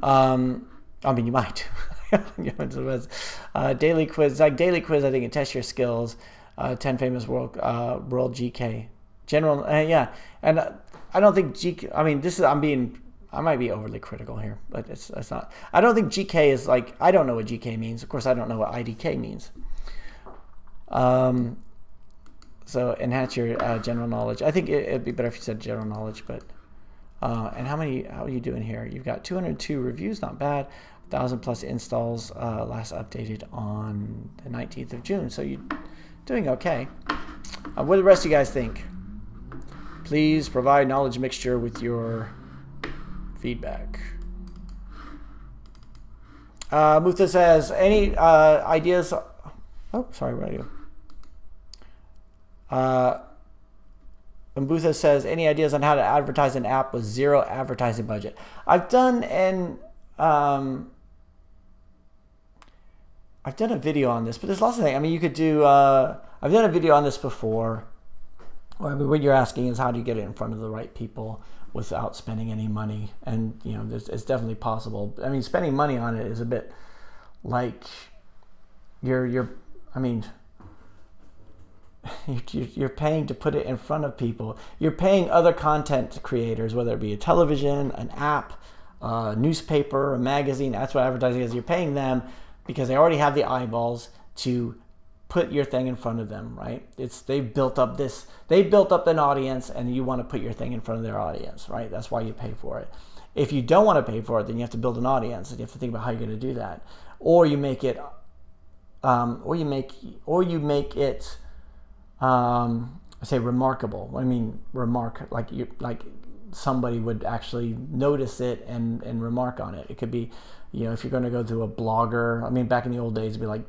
You might. Daily quiz, I think it tests your skills. 10 famous world GK. General, yeah. And I don't think GK, I might be overly critical here, but it's not. I don't think GK is I don't know what GK means. Of course, I don't know what IDK means. So enhance your general knowledge. I think it'd be better if you said general knowledge, but and how are you doing here? You've got 202 reviews, not bad. 1,000 plus installs, last updated on the 19th of June. So you're doing okay. What do the rest of you guys think? Please provide knowledge mixture with your feedback. Mutha says, any ideas? Oh, sorry, where are you? Mbutha says, any ideas on how to advertise an app with zero advertising budget? I've done I've done a video on this, but there's lots of things. I mean, you could do, I've done a video on this before. I mean, what you're asking is how do you get it in front of the right people without spending any money? And, you know, it's definitely possible. I mean, spending money on it is a bit like you're paying to put it in front of people. You're paying other content creators, whether it be a television, an app, a newspaper, a magazine. That's what advertising is. You're paying them because they already have the eyeballs to put your thing in front of them, right? They've built up an audience, and you want to put your thing in front of their audience, right? That's why you pay for it. If you don't want to pay for it, then you have to build an audience, and you have to think about how you're going to do that. Or you make it, say remarkable. I mean, like somebody would actually notice it and remark on it. It could be, you know, if you're going to go to a blogger. I mean, back in the old days, it'd be like,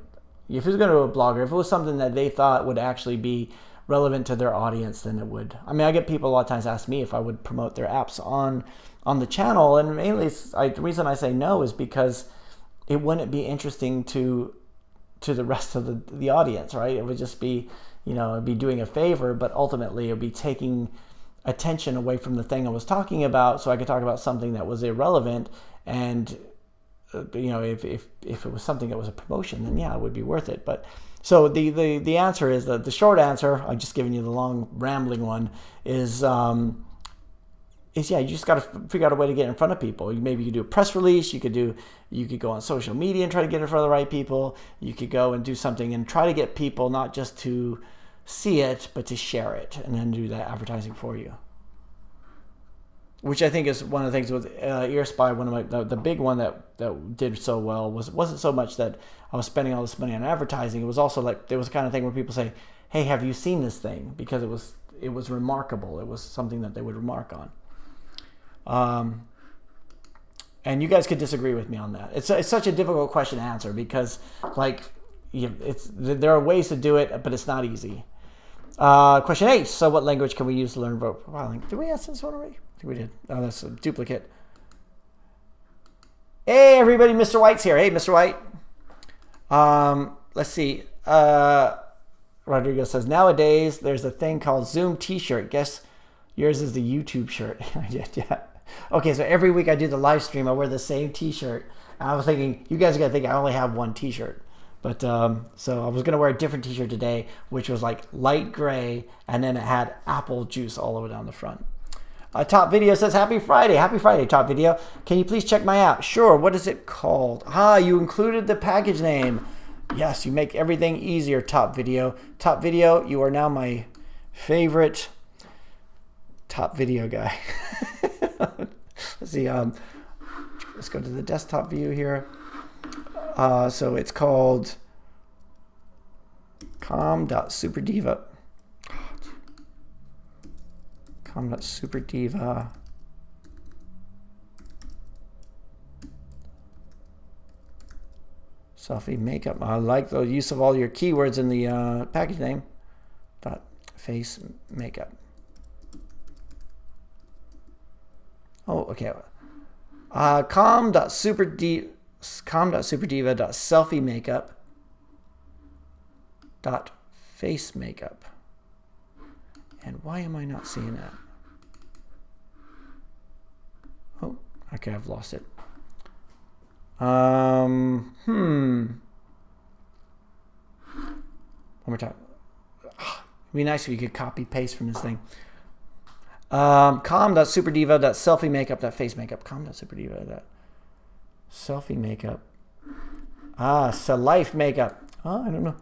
if it was going to a blogger, if it was something that they thought would actually be relevant to their audience, then it would. I mean, I get people a lot of times ask me if I would promote their apps on the channel, and mainly the reason I say no is because it wouldn't be interesting to the rest of the audience, right? It would just be, you know, it'd be doing a favor, but ultimately it would be taking attention away from the thing I was talking about, so I could talk about something that was irrelevant. And you know, if it was something that was a promotion, then yeah, it would be worth it. But so the answer is the short answer. I've just given you the long rambling one. Is yeah, you just got to figure out a way to get in front of people. Maybe you could do a press release. You could go on social media and try to get in front of the right people. You could go and do something and try to get people not just to see it, but to share it, and then do that advertising for you. Which I think is one of the things with EarSpy. One of the big one that did so well wasn't so much that I was spending all this money on advertising. It was also like there was the kind of thing where people say, "Hey, have you seen this thing?" Because it was remarkable. It was something that they would remark on. And you guys could disagree with me on that. It's such a difficult question to answer because there are ways to do it, but it's not easy. Question 8. So what language can we use to learn vote profiling? Did we ask this one already? I think we did. Oh, that's a duplicate. Hey, everybody. Mr. White's here. Hey, Mr. White. Let's see. Rodrigo says, nowadays, there's a thing called Zoom t-shirt. Guess yours is the YouTube shirt. Yeah. Okay, so every week I do the live stream, I wear the same t-shirt. I was thinking, you guys are going to think I only have one t-shirt. But so I was going to wear a different t-shirt today, which was like light gray, and then it had apple juice all over down the front. Top Video says, Happy Friday. Happy Friday, Top Video. Can you please check my app? Sure. What is it called? You included the package name. Yes, you make everything easier, Top Video. Top Video, you are now my favorite Top Video guy. Let's see. Let's go to the desktop view here. So it's called com.superdiva. Com.superdiva. Selfie makeup. I like the use of all your keywords in the package name. Face makeup. Oh, okay. com.superdiva.selfie makeup. And why am I not seeing that? Oh, okay, I've lost it. One more time. It'd be nice if you could copy paste from this thing. com.superdiva.selfiemakeup.facemakeup. com.superdiva.selfiemakeup. Life makeup. Oh, I don't know.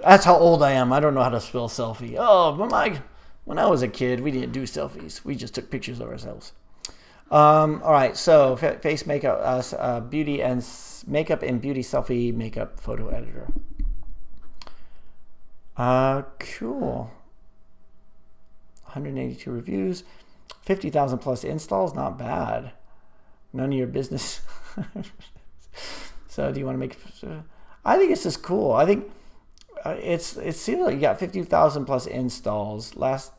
That's how old I am. I don't know how to spell selfie. Oh, when I was a kid, we didn't do selfies. We just took pictures of ourselves. All right, so face makeup, beauty and makeup and beauty selfie makeup photo editor. Cool. 182 reviews, 50,000 plus installs. Not bad. None of your business. So, do you want to make? I think it's just cool. I think it seems like you got 50,000 plus installs last.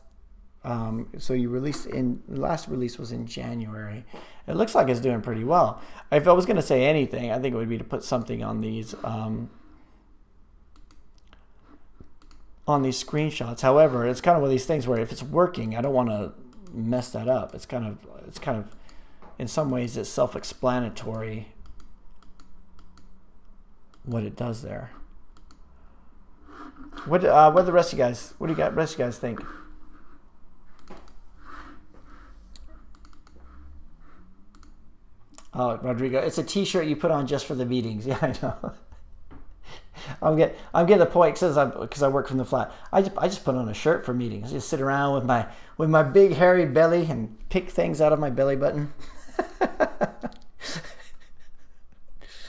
So you released last release was in January. It looks like it's doing pretty well. If I was going to say anything, I think it would be to put something on these on these screenshots. However, it's kind of one of these things where if it's working, I don't want to mess that up. It's kind of in some ways it's self-explanatory what it does there. What are the rest of you guys? What do you rest of you guys think? Oh, Rodrigo, it's a T-shirt you put on just for the meetings. Yeah, I know. I'm getting the point because I work from the flat. I just put on a shirt for meetings. I just sit around with my big hairy belly and pick things out of my belly button.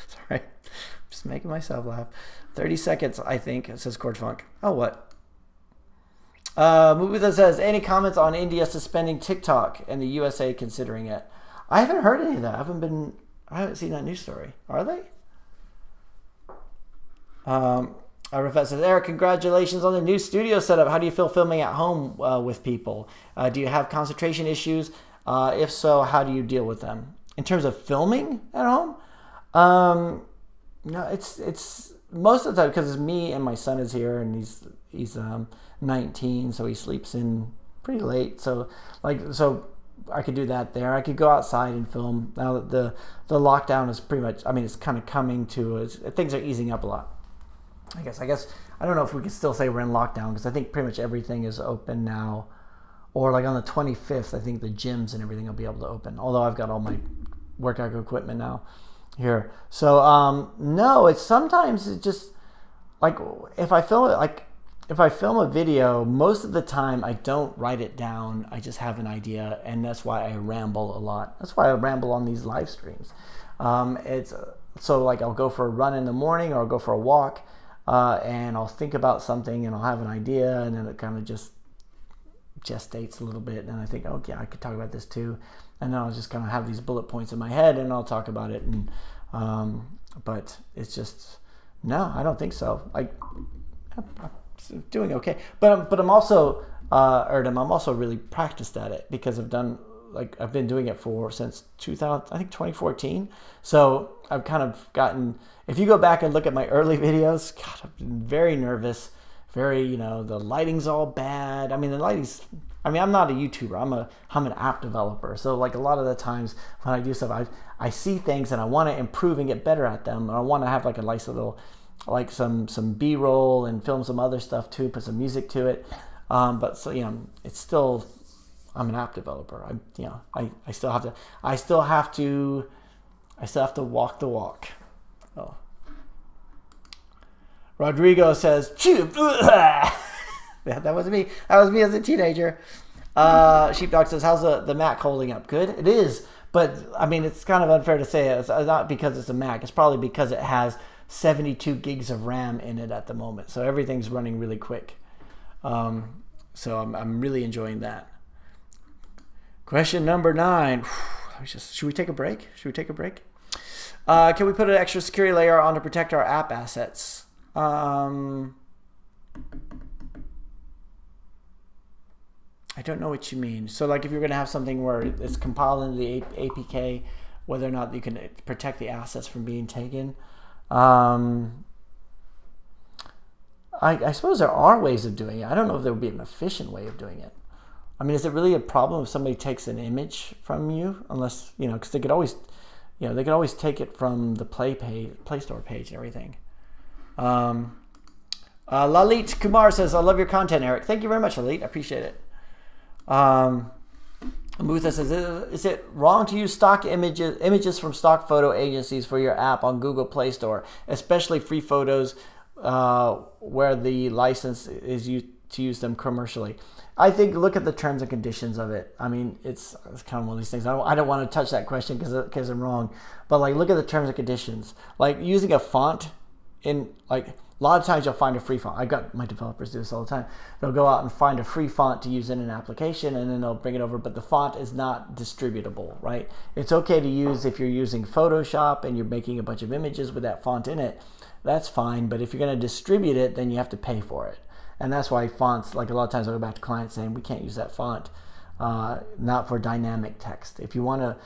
Sorry, just making myself laugh. 30 seconds, I think, it says Cord Funk. Oh, what? Movie that says, any comments on India suspending TikTok and the USA considering it? I haven't heard any of that. I haven't seen that news story. Are they? Rafet says, Eric, congratulations on the new studio setup. How do you feel filming at home with people? Do you have concentration issues? If so, how do you deal with them? In terms of filming at home? No, it's most of the time because it's me and my son is here and he's 19, so he sleeps in pretty late. So I could do that there. I could go outside and film. Now that the lockdown is pretty much, it's kind of coming to, things are easing up a lot. I guess I don't know if we can still say we're in lockdown because I think pretty much everything is open now. Or like on the 25th, I think the gyms and everything will be able to open. Although I've got all my workout equipment now here. So no, it's just like if I film a video, most of the time I don't write it down. I just have an idea, and that's why I ramble a lot. That's why I ramble on these live streams. So like I'll go for a run in the morning or I'll go for a walk, and I'll think about something and I'll have an idea, and then it kind of just gestates a little bit, and I think, oh yeah, I could talk about this too, and then I'll just kind of have these bullet points in my head and I'll talk about it. And but it's just, no, I don't think so. I'm doing okay, but I'm also I'm also really practiced at it because I've been doing it since 2014. So I've kind of gotten, if you go back and look at my early videos, God, I've been very nervous, very, the lighting's all bad. I'm not a YouTuber. I'm an app developer. So like a lot of the times when I do stuff, I see things and I want to improve and get better at them. And I want to have like a nice little, like some B-roll and film some other stuff too, put some music to it. But so, it's still, I'm an app developer. I still have to walk the walk. Oh. Rodrigo says, yeah, that was me. That was me as a teenager. Sheepdog says, how's the Mac holding up? Good? It is. But, it's kind of unfair to say it. It's not because it's a Mac. It's probably because it has 72 gigs of RAM in it at the moment. So everything's running really quick. So I'm really enjoying that. Question number 9. Should we take a break? Can we put an extra security layer on to protect our app assets? I don't know what you mean. So like if you're going to have something where it's compiled into the APK, whether or not you can protect the assets from being taken. I suppose there are ways of doing it. I don't know if there would be an efficient way of doing it. Is it really a problem if somebody takes an image from you? Unless, because they could always take it from the Play Store page and everything. Lalit Kumar says, I love your content, Eric. Thank you very much, Lalit. I appreciate it. Mutha says, is it wrong to use stock images from stock photo agencies for your app on Google Play Store, especially free photos where the license is used to use them commercially? I think look at the terms and conditions of it. It's kind of one of these things. I don't want to touch that question because I'm wrong. But like look at the terms and conditions. Like using a font in like a lot of times you'll find a free font. I've got my developers do this all the time. They'll go out and find a free font to use in an application and then they'll bring it over, but the font is not distributable, right? It's okay to use if you're using Photoshop and you're making a bunch of images with that font in it. That's fine, but if you're going to distribute it, then you have to pay for it. And that's why fonts, like a lot of times I go back to clients saying we can't use that font, not for dynamic text. If you want to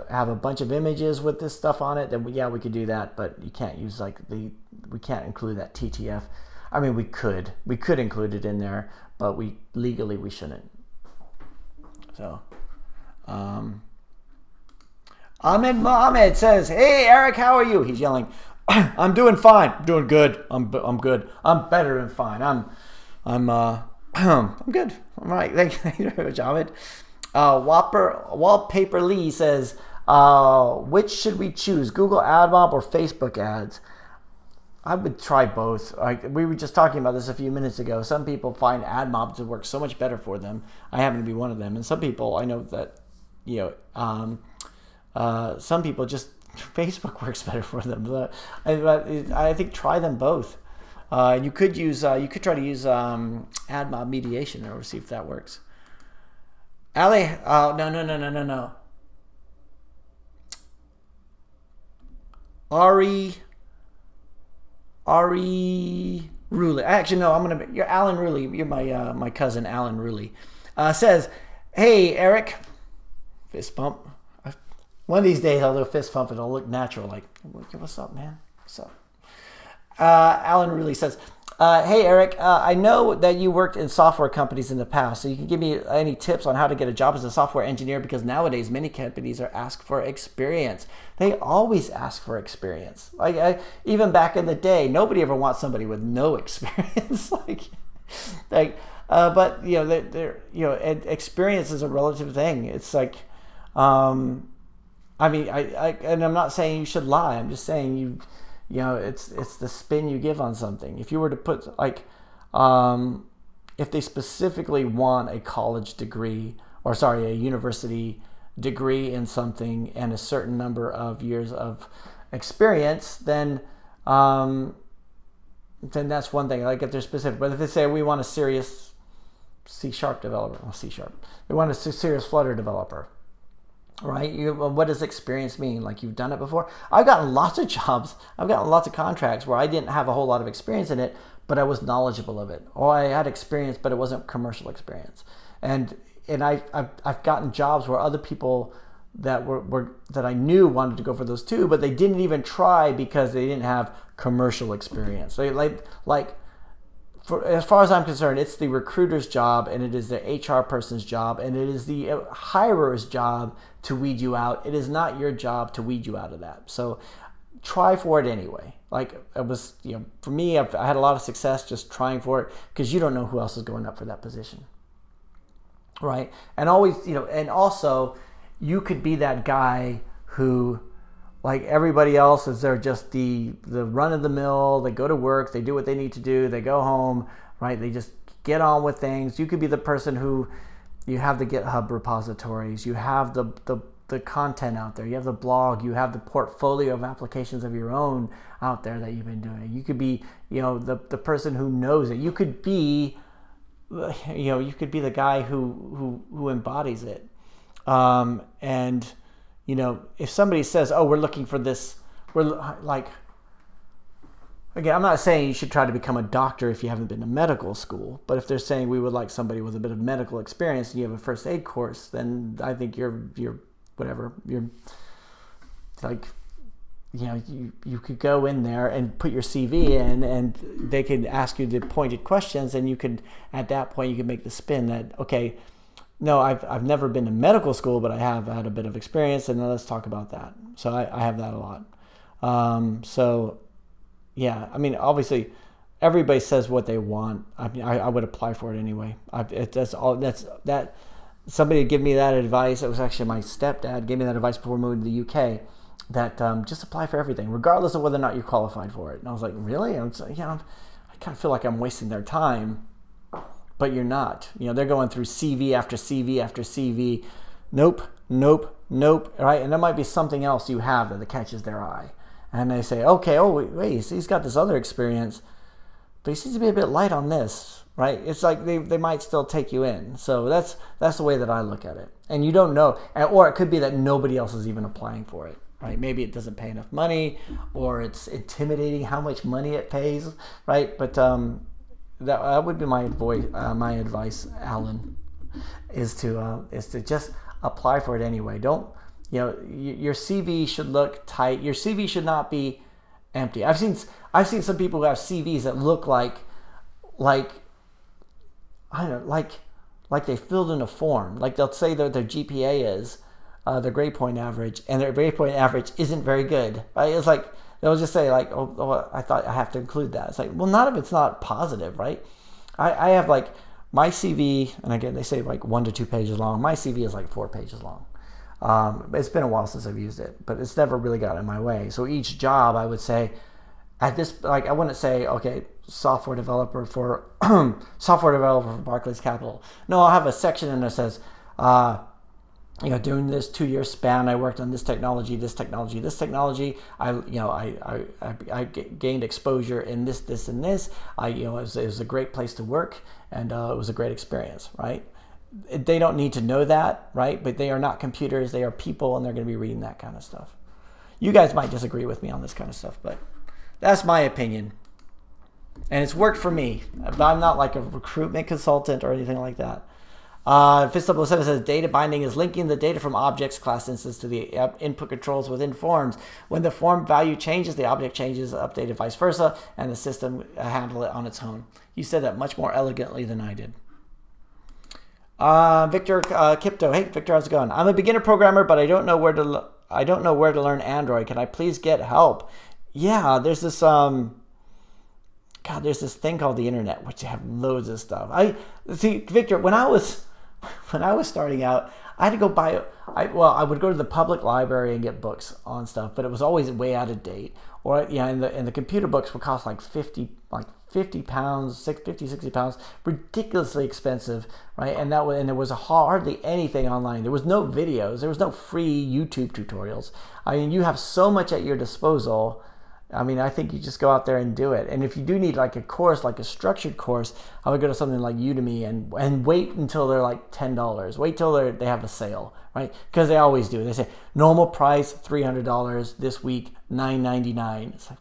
have a bunch of images with this stuff on it, then yeah, we could do that, but you can't use we can't include that TTF. I mean, we could include it in there, but legally we shouldn't. So, Ahmed Mohammed says, "Hey Eric, how are you?" He's yelling, "I'm doing fine. I'm doing good. I'm good. I'm better than fine. I'm good. I'm right. Thank you very much, Ahmed." Wallpaper Lee says, "Which should we choose, Google AdMob or Facebook ads?" I would try both. We were just talking about this a few minutes ago. Some people find AdMob to work so much better for them. I happen to be one of them. And some people, I know that, some people just, Facebook works better for them. But I think try them both. You could try to use AdMob mediation or see if that works. Ali, no. Ari Wroolie. Actually, no. You're Alan Wroolie. You're my cousin Alan Wroolie. Says, "Hey Eric," fist bump. One of these days I'll do a fist bump and it'll look natural. Like, what's up, man? What's up? Alan Wroolie says, "Hey Eric, I know that you worked in software companies in the past, so you can give me any tips on how to get a job as a software engineer, because nowadays many companies are asked for experience." They always ask for experience. Even back in the day, nobody ever wants somebody with no experience. But experience is a relative thing. It's like, and I'm not saying you should lie. I'm just saying it's the spin you give on something. If you were to put if they specifically want a college degree, a university degree in something and a certain number of years of experience, then that's one thing. Like if they're specific, but if they say we want a serious C# developer, they want a serious Flutter developer. Right? What does experience mean? Like you've done it before? I've gotten lots of jobs. I've gotten lots of contracts where I didn't have a whole lot of experience in it, but I was knowledgeable of it. Or I had experience, but it wasn't commercial experience. And I've gotten jobs where other people that that I knew wanted to go for those too, but they didn't even try because they didn't have commercial experience. They as far as I'm concerned, it's the recruiter's job and it is the HR person's job and it is the hirer's job to weed you out. It is not your job to weed you out of that. So try for it anyway. Like it was, for me, I had a lot of success just trying for it because you don't know who else is going up for that position. Right? And always, and also you could be that guy who, like everybody else, is they're just the run of the mill. They go to work, they do what they need to do, they go home, right? They just get on with things. You could be the person who, you have the GitHub repositories, you have the content out there, you have the blog, you have the portfolio of applications of your own out there that you've been doing. You could be, the person who knows it. You could be, the guy who embodies it. And if somebody says, "Oh, we're looking for this," we're like, again, I'm not saying you should try to become a doctor if you haven't been to medical school, but if they're saying we would like somebody with a bit of medical experience and you have a first aid course, then I think you're whatever, you're like, you could go in there and put your CV in and they could ask you the pointed questions and you could, at that point, you could make the spin that, okay, no, I've never been to medical school, but I have had a bit of experience, and let's talk about that. So I have that a lot. Yeah, obviously, everybody says what they want. I would apply for it anyway. Somebody gave me that advice. It was actually my stepdad gave me that advice before moving to the UK. That just apply for everything, regardless of whether or not you're qualified for it. And I was like, really? I kind of feel like I'm wasting their time. But you're not. They're going through CV after CV after CV. Nope. Right? And there might be something else you have that catches their eye. And they say, okay, wait, he's got this other experience, but he seems to be a bit light on this, right? It's like they might still take you in. So that's the way that I look at it. And you don't know. Or it could be that nobody else is even applying for it, right? Maybe it doesn't pay enough money, or it's intimidating how much money it pays, right? But that would be my advice, Alan, is to just apply for it anyway. Don't, your CV should look tight. Your CV should not be empty. I've seen some people who have CVs that look like like, I don't know, like they filled in a form. Like they'll say that their GPA is their grade point average, and their grade point average isn't very good. Right? It's like they'll just say like, oh, I thought I have to include that. It's like, well, none of it's not positive, right? I have like my CV, and again they say like 1 to 2 pages long. My CV is like 4 pages long. It's been a while since I've used it, but it's never really gotten in my way. So each job, I would say, at this, like I wouldn't say, okay, software developer for Barclays Capital. No, I'll have a section in there that says, during this 2-year span, I worked on this technology. I gained exposure in this, and this. It was a great place to work, and it was a great experience, right? They don't need to know that, right? But they are not computers. They are people, and they're going to be reading that kind of stuff. You guys might disagree with me on this kind of stuff, but that's my opinion. And it's worked for me. But I'm not like a recruitment consultant or anything like that. Fist7 says data binding is linking the data from objects class instance to the input controls within forms. When the form value changes, the object changes, updated vice versa, and the system handle it on its own. You said that much more elegantly than I did. Victor Kipto. Hey, Victor, how's it going? I'm a beginner programmer, but I don't know where to learn Android. Can I please get help? Yeah, there's this there's this thing called the internet, which have loads of stuff. Victor, when I was starting out, I had to go I would go to the public library and get books on stuff, but it was always way out of date. Or and the computer books would cost like 50 pounds, 60 pounds, ridiculously expensive, right? And there was hardly anything online. There was no videos. There was no free YouTube tutorials. I mean, you have so much at your disposal. I mean, I think you just go out there and do it. And if you do need like a course, like a structured course, I would go to something like Udemy and wait until they're like $10. Wait till they have a sale, right? Because they always do. They say normal price $300 this week, $9.99. It's like,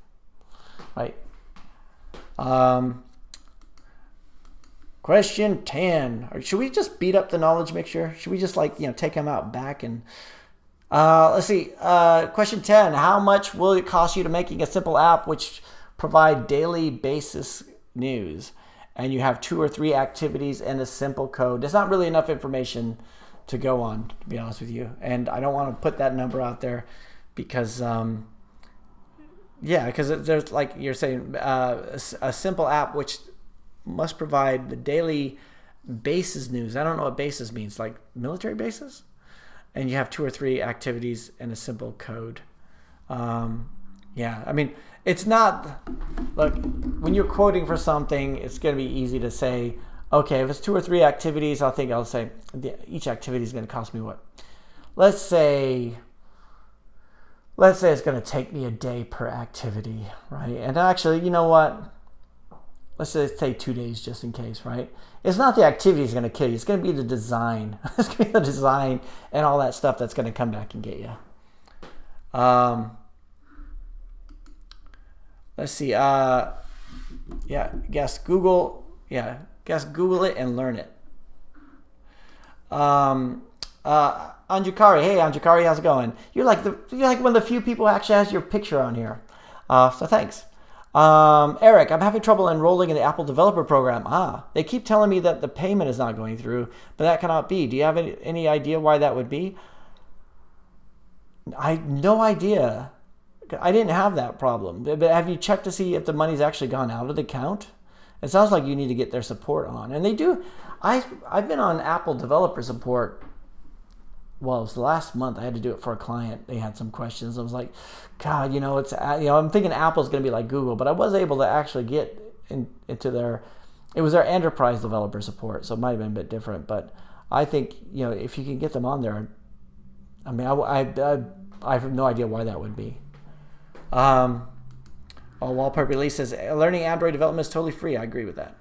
right. Question 10. Should we just beat up the knowledge mixture? Should we just take them out back and... let's see. Question 10. How much will it cost you to making a simple app which provide daily basis news, and you have 2 or 3 activities and a simple code? There's not really enough information to go on, to be honest with you. And I don't want to put that number out there because, because there's, like you're saying, a simple app which must provide the daily basis news. I don't know what basis means, like military bases? And you have 2 or 3 activities and a simple code. I mean, it's not, look, when you're quoting for something, it's going to be easy to say, okay, if it's 2 or 3 activities, I'll say each activity is going to cost me what? Let's say it's going to take me a day per activity, right? And actually, you know what? Let's say 2 days just in case, right? It's not the activity that's going to kill you. It's going to be the design. It's going to be the design and all that stuff that's going to come back and get you. Let's see. Guess Google it and learn it. Anjukari. Hey, Anjukari, how's it going? You're like one of the few people who actually has your picture on here. So thanks. Eric, I'm having trouble enrolling in the Apple developer program. They keep telling me that the payment is not going through, but that cannot be. Do you have any idea why that would be? I have no idea. I didn't have that problem. But have you checked to see if the money's actually gone out of the account? It sounds like you need to get their support on. And they do. I've been on Apple developer support. Well, it was the last month. I had to do it for a client. They had some questions. I was like, God, I'm thinking Apple's going to be like Google, but I was able to actually get into it was their enterprise developer support, so it might have been a bit different. But I think, if you can get them on there, I mean, I have no idea why that would be. Wallpaper Release says, learning Android development is totally free. I agree with that.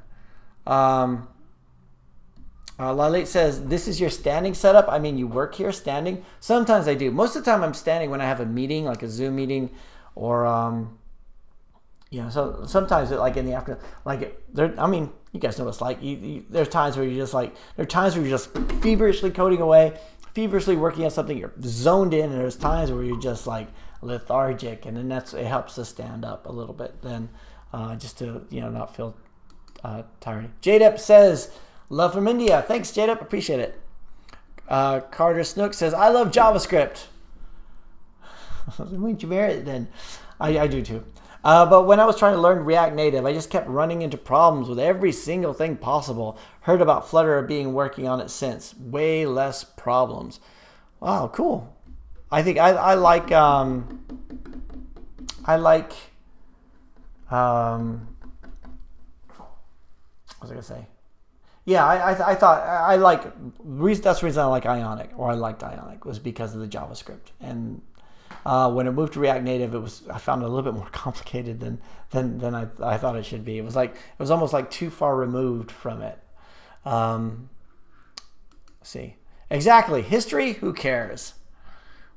Lalit says, this is your standing setup? I mean, you work here standing? Sometimes I do. Most of the time I'm standing when I have a meeting, like a Zoom meeting, or, so sometimes like in the afternoon, you guys know what it's like. There's times where you're just feverishly coding away, feverishly working on something, you're zoned in, and there's times where you're just like lethargic, and then it helps to stand up a little bit then, just to, not feel tiring. Jadep says, love from India. Thanks, Jadep. Appreciate it. Carter Snook says, I love JavaScript. Wouldn't you marry it then? I do too. But when I was trying to learn React Native, I just kept running into problems with every single thing possible. Heard about Flutter being working on it since. Way less problems. Wow, cool. I think I like what was I gonna say? Yeah, I thought I like that's the reason I like Ionic, or I liked Ionic, was because of the JavaScript. And when it moved to React Native, I found it a little bit more complicated than I thought it should be. It was almost like too far removed from it. Let's see, exactly, history. Who cares?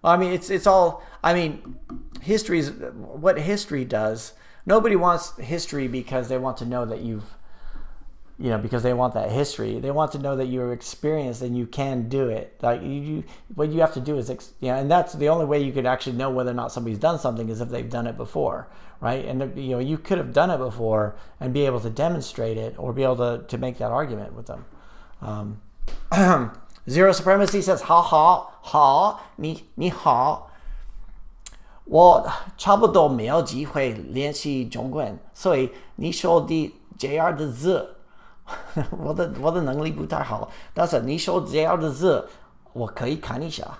Well, I mean, it's all. I mean, history's what history does. Nobody wants history because they want to know that because they want that history. They want to know that you're experienced and you can do it. Like what you have to do is, and that's the only way you could actually know whether or not somebody's done something is if they've done it before, right? And you could have done it before and be able to demonstrate it or be able to make that argument with them. Zero Supremacy says, ha ha ha, ni hao. 我差不多没有机会练习中文，所以你说的这样的字，我的能力不太好，但是你说这样的字，我可以看一下。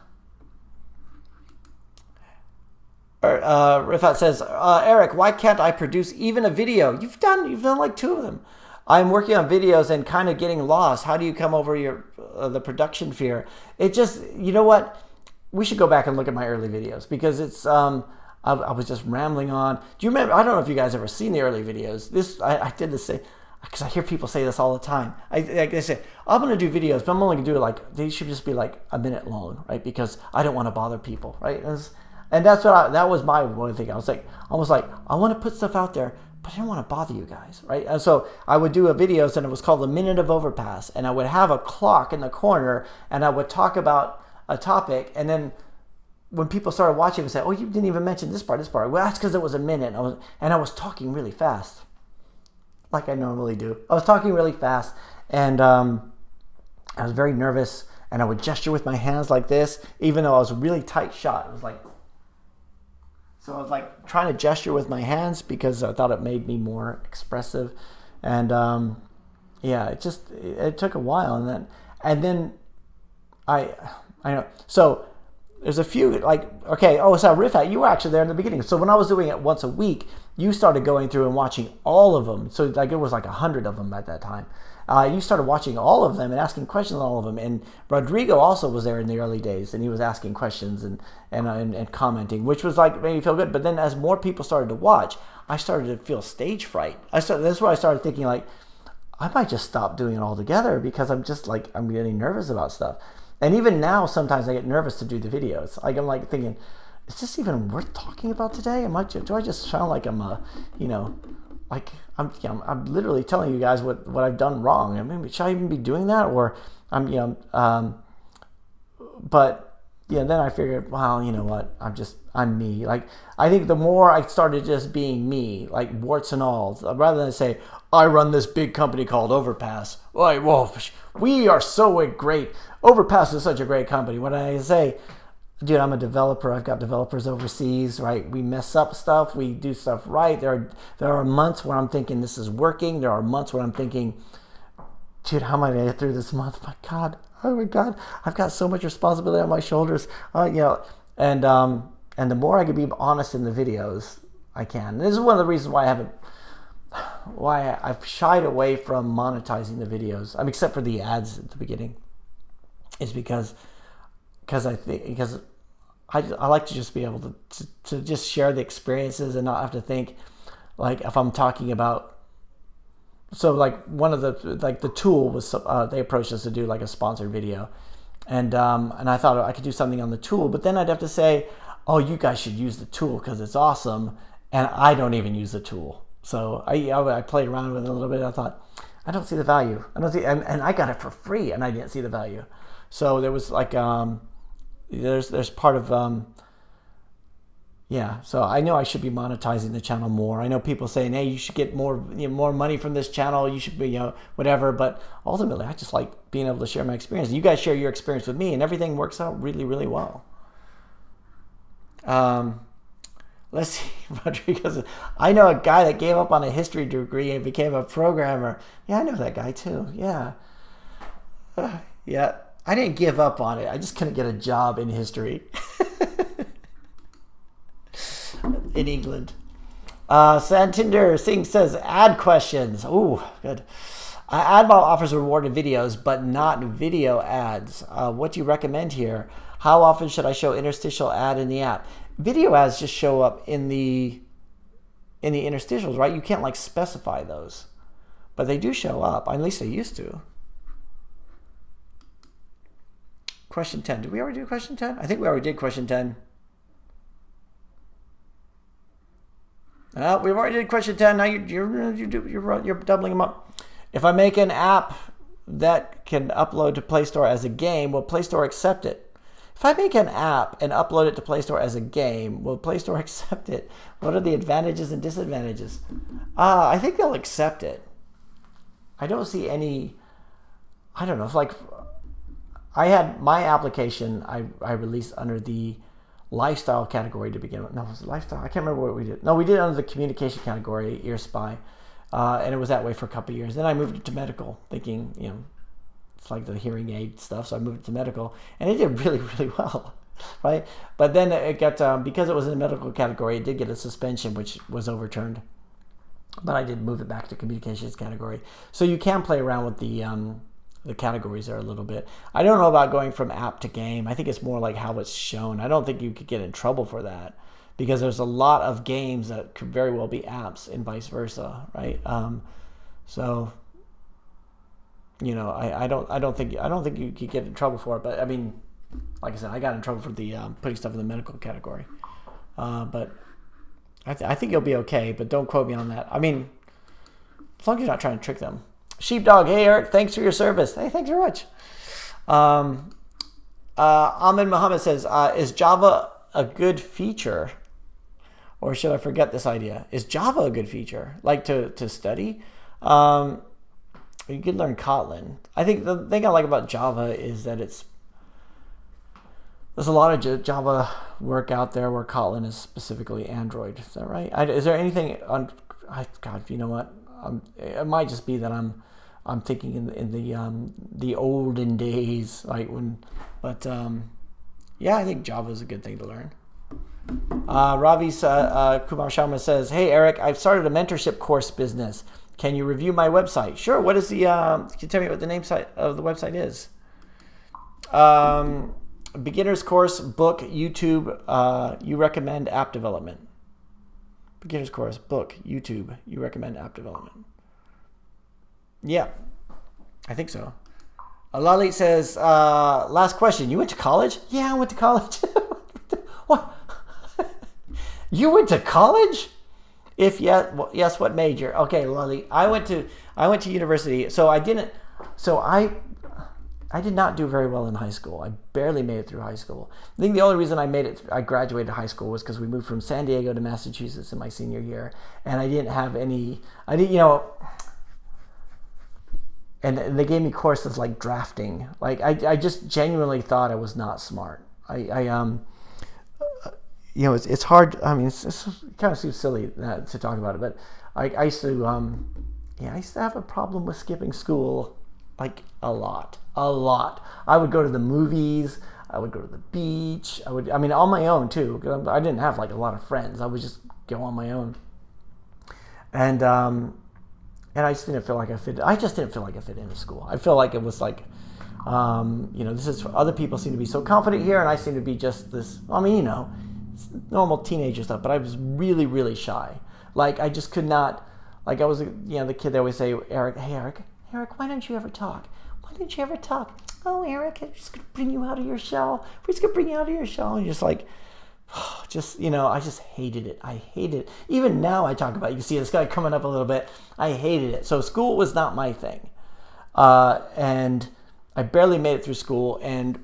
Rifat says, Eric, why can't I produce even a video? You've done like 2 of them. I'm working on videos and kind of getting lost. How do you come over the production fear? It just, you know what? We should go back and look at my early videos because it's I was just rambling on. Do you remember? I don't know if you guys ever seen the early videos. I did this because I hear people say this all the time. They say, I'm going to do videos, but I'm only going to do they should just be like a minute long, right? Because I don't want to bother people, right? And that's that was my one thing. I was like, almost like, I want to put stuff out there, but I don't want to bother you guys, right? And so I would do a videos and it was called A Minute of Overpass. And I would have a clock in the corner and I would talk about a topic, and then when people started watching, they say, "Oh, you didn't even mention this part." Well, that's because it was a minute, and I was talking really fast, like I normally do. I was talking really fast, and I was very nervous, and I would gesture with my hands like this, even though I was really tight shot. It was like, so I was like trying to gesture with my hands because I thought it made me more expressive, and yeah, it took a while, and then I know. So there's a few okay. Oh, so Rifat, you were actually there in the beginning. So when I was doing it once a week, you started going through and watching all of them. So it was like 100 of them at that time. You started watching all of them and asking questions on all of them. And Rodrigo also was there in the early days, and he was asking questions and commenting, which was made me feel good. But then as more people started to watch, I started to feel stage fright. That's where I started thinking I might just stop doing it altogether because I'm just I'm getting nervous about stuff. And even now, sometimes I get nervous to do the videos. I'm thinking, is this even worth talking about today? Do I just sound like I'm I'm literally telling you guys what I've done wrong? I mean, should I even be doing that? Or but then I figured, well, you know what? I'm me. I think the more I started just being me, warts and all, rather than say, I run this big company called Overpass. Well, we are so great. Overpass is such a great company. When I say, dude, I'm a developer. I've got developers overseas, right? We mess up stuff. We do stuff right. There are months where I'm thinking this is working. There are months where I'm thinking, dude, how am I going to get through this month? Oh my God, I've got so much responsibility on my shoulders. And the more I can be honest in the videos, I can. And this is one of the reasons why I've shied away from monetizing the videos. Except for the ads at the beginning, is because I like to just be able to just share the experiences and not have to think if I'm talking about. So one of the tool was they approached us to do a sponsored video, and I thought I could do something on the tool, but then I'd have to say, oh, you guys should use the tool because it's awesome, and I don't even use the tool. So I played around with it a little bit. And I thought, I don't see the value. I don't see, and I got it for free, and I didn't see the value. So there was there's part of Yeah, so I know I should be monetizing the channel more. I know people saying, hey, you should get more more money from this channel. You should be, whatever. But ultimately, I just like being able to share my experience. You guys share your experience with me, and everything works out really, really well. Let's see, Rodriguez. I know a guy that gave up on a history degree and became a programmer. Yeah, I know that guy too. Yeah. Yeah, I didn't give up on it. I just couldn't get a job in history. In England. Santinder Singh says, ad questions. Ooh, good. AdMob offers rewarded videos, but not video ads. What do you recommend here? How often should I show interstitial ad in the app? Video ads just show up in the interstitials, right? You can't like specify those, but they do show up. At least they used to. Question 10. Did we already do question 10? I think we already did question 10. We've already did question 10. Now you're doubling them up. If I make an app that can upload to Play Store as a game, will Play Store accept it? If I make an app and upload it to Play Store as a game, will Play Store accept it? What are the advantages and disadvantages? I think they'll accept it. I don't see any. I don't know. If like I had my application, I released under the lifestyle category to begin with. No, it was lifestyle. I can't remember what we did. No, we did it under the communication category, EarSpy, and it was that way for a couple of years. Then I moved it to medical, thinking, it's like the hearing aid stuff. So I moved it to medical, and it did really, really well, right? But then it got because it was in the medical category, it did get a suspension, which was overturned. But I did move it back to communications category. So you can play around with the categories there a little bit. I don't know about going from app to game. I think it's more like how it's shown. I don't think you could get in trouble for that because there's a lot of games that could very well be apps and vice versa, right? So I don't think you could get in trouble for it. But I mean, like I said, I got in trouble for the putting stuff in the medical category. But I think you'll be okay. But don't quote me on that. I mean, as long as you're not trying to trick them. Sheepdog, hey Eric, thanks for your service. Hey, thanks very much. Ahmed Muhammad says, is Java a good feature? Or should I forget this idea? Is Java a good feature? Like to study? You could learn Kotlin. I think the thing I like about Java is that there's a lot of Java work out there where Kotlin is specifically Android. Is that right? Is there anything on... God, you know what? It might just be that I'm thinking in the olden days, like yeah, I think Java is a good thing to learn. Ravi Kumar Sharma says, "Hey Eric, I've started a mentorship course business. Can you review my website?" Sure. What is the? Can you tell me what the name of the website is? Beginner's course, book, YouTube. You recommend app development. Beginner's course, book, YouTube. You recommend app development. Yeah, I think so. Lali says, last question. You went to college? Yeah, I went to college. What? You went to college? If yes, yes, what major? Okay, Lali. I went to university. So I did not do very well in high school. I barely made it through high school. I think the only reason I graduated high school was because we moved from San Diego to Massachusetts in my senior year, and I didn't have any. And they gave me courses like drafting. Like I just genuinely thought I was not smart. It's hard. I mean, it kind of seems silly to talk about it, but I used to have a problem with skipping school, like a lot. I would go to the movies. I would go to the beach. On my own too. Because I didn't have like a lot of friends. I would just go on my own. And I just didn't feel like I fit. I just didn't feel like I fit into school. I feel like it was like, this is other people seem to be so confident here, and I seem to be just this. It's normal teenager stuff. But I was really, really shy. Like I just could not. Like I was, the kid they always say, Eric, why don't you ever talk? Why don't you ever talk? Oh, Eric, I'm just gonna bring you out of your shell. We're just gonna bring you out of your shell, and just like. I just hated it. I hated it. Even now I talk about it. You can see this guy coming up a little bit. I hated it. So school was not my thing. And I barely made it through school. And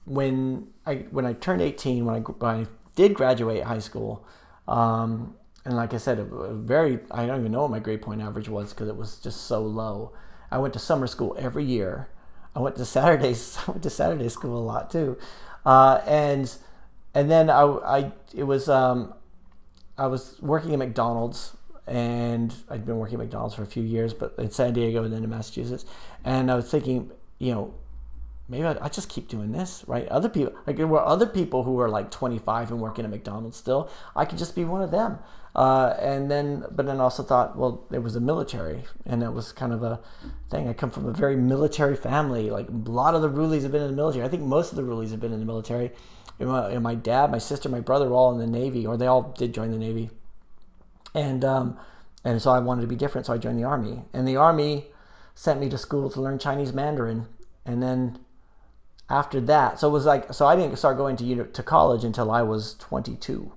when I turned 18, when I did graduate high school. And like I said, I don't even know what my grade point average was because it was just so low. I went to summer school every year. I went to Saturday school a lot too. And then I was working at McDonald's, and I'd been working at McDonald's for a few years, but in San Diego and then in Massachusetts. And I was thinking, maybe I just keep doing this, right? Other people, like there were other people who were like 25 and working at McDonald's still. I could just be one of them. But then also thought, well, it was the military, and it was kind of a thing. I come from a very military family. Like a lot of the Wroolies have been in the military. I think most of the Wroolies have been in the military. And my dad, my sister, my brother were all in the Navy, or they all did join the Navy. And so I wanted to be different, so I joined the Army. And the Army sent me to school to learn Chinese Mandarin. And then after that, so I didn't start going to college until I was 22.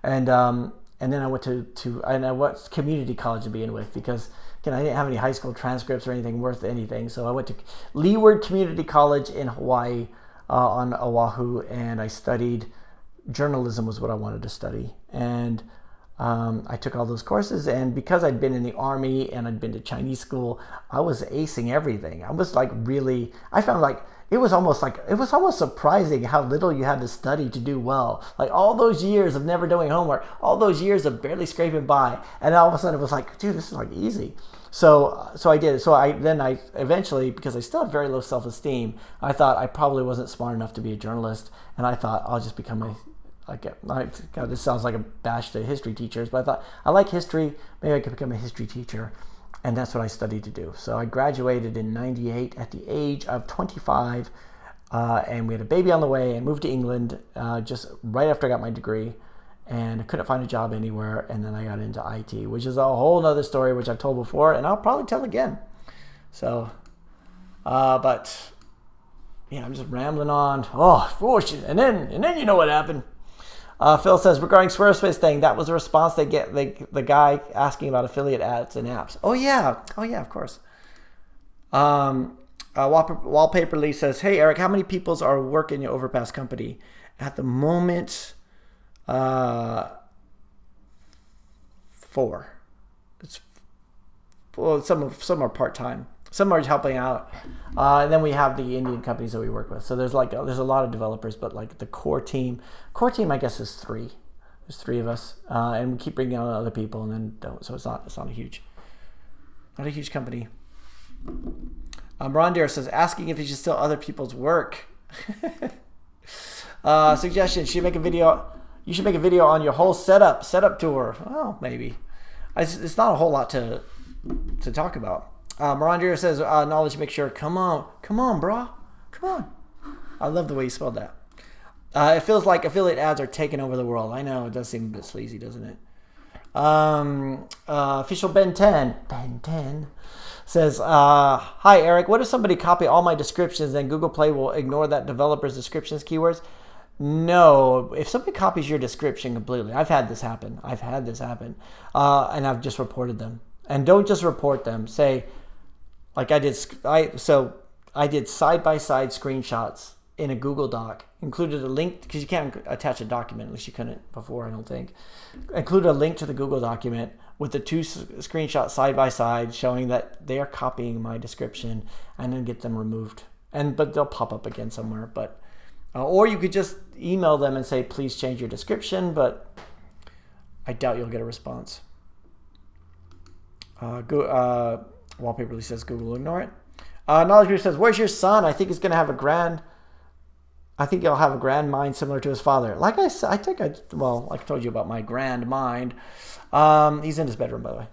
And then I went I went community college to begin with, because again, I didn't have any high school transcripts or anything worth anything. So I went to Leeward Community College in Hawaii, on Oahu, and I studied journalism was what I wanted to study. And I took all those courses, and because I'd been in the Army and I'd been to Chinese school, I was acing everything. I was like I found like it was almost surprising how little you had to study to do well. Like all those years of never doing homework, all those years of barely scraping by, and all of a sudden it was like, dude, this is like easy. So I did. So I eventually, because I still had very low self-esteem, I thought I probably wasn't smart enough to be a journalist, and I thought I'll just become God, this sounds like a bash to history teachers, but I thought I like history, maybe I could become a history teacher. And that's what I studied to do. So I graduated in 98 at the age of 25, and we had a baby on the way, and moved to England just right after I got my degree, and I couldn't find a job anywhere. And then I got into IT, which is a whole nother story, which I've told before, and I'll probably tell again. So, but yeah, I'm just rambling on. And then you know what happened. Phil says, regarding Squarespace thing, that was a response they get the guy asking about affiliate ads and apps. Oh yeah, of course. Wallpaperly says, hey Eric, how many peoples are working in your Overpass company at the moment? 4. Some are part-time. Some are helping out, and then we have the Indian companies that we work with. So there's a lot of developers, but like the core team, I guess is 3. There's 3 of us, and we keep bringing on other people, and then don't. So it's not a huge company. Ron says, asking if you should steal other people's work. Suggestion: you should make a video on your whole setup tour. Well, maybe. It's not a whole lot to talk about. Mirandria says, knowledge make sure. Come on, bro. Come on. I love the way you spelled that. It feels like affiliate ads are taking over the world. I know, it does seem a bit sleazy, doesn't it? Official Ben 10 says, hi, Eric. What if somebody copy all my descriptions and Google Play will ignore that developer's descriptions keywords? No, if somebody copies your description completely, I've had this happen. And I've just reported them. And don't just report them. Say, like I did side-by-side screenshots in a Google Doc, included a link, because you can't attach a document, at least you couldn't before, I don't think. Included a link to the Google document with the 2 screenshots side-by-side showing that they are copying my description, and then get them removed. But they'll pop up again somewhere. But or you could just email them and say, please change your description, but I doubt you'll get a response. Wallpaperly says Google will ignore it. Knowledge Group says, where's your son? I think he'll have a grand mind similar to his father. Like I said, I told you about my grand mind. He's in his bedroom, by the way.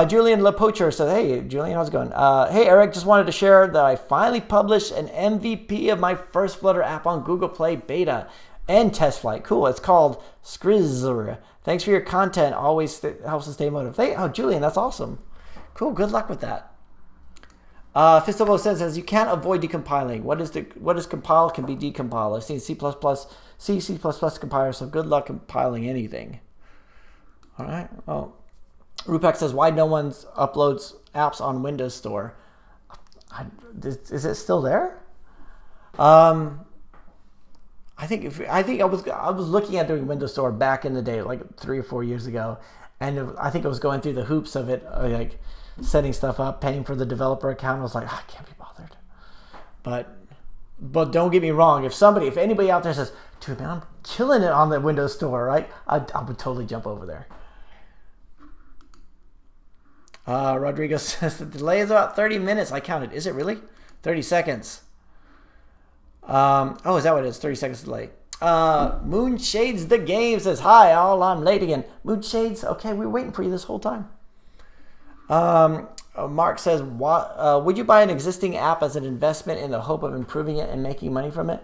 Julian LaPoacher says, hey, Julian, how's it going? Hey, Eric, just wanted to share that I finally published an MVP of my first Flutter app on Google Play beta and test flight. Cool. It's called Skrizzer. Thanks for your content. Always helps us stay motivated. Julian, that's awesome. Cool. Good luck with that. Fistobo says you can't avoid decompiling. What is compiled can be decompiled. I've seen C++, C++ compilers, so good luck compiling anything. All right. Well, Rupak says, why no one uploads apps on Windows Store? Is it still there? I I think I was looking at doing Windows Store back in the day, like 3 or 4 years ago, and I think I was going through the hoops of it, like setting stuff up, paying for the developer account. I was like, I can't be bothered. But don't get me wrong. If anybody out there says, dude, man, I'm killing it on the Windows Store, right? I would totally jump over there. Rodrigo says the delay is about 30 minutes. I counted. Is it really? 30 seconds. Oh, is that what it is? 30 seconds delay. Moonshades the game says, hi, all, I'm late again. Moonshades, okay, we were waiting for you this whole time. Mark says, would you buy an existing app as an investment in the hope of improving it and making money from it?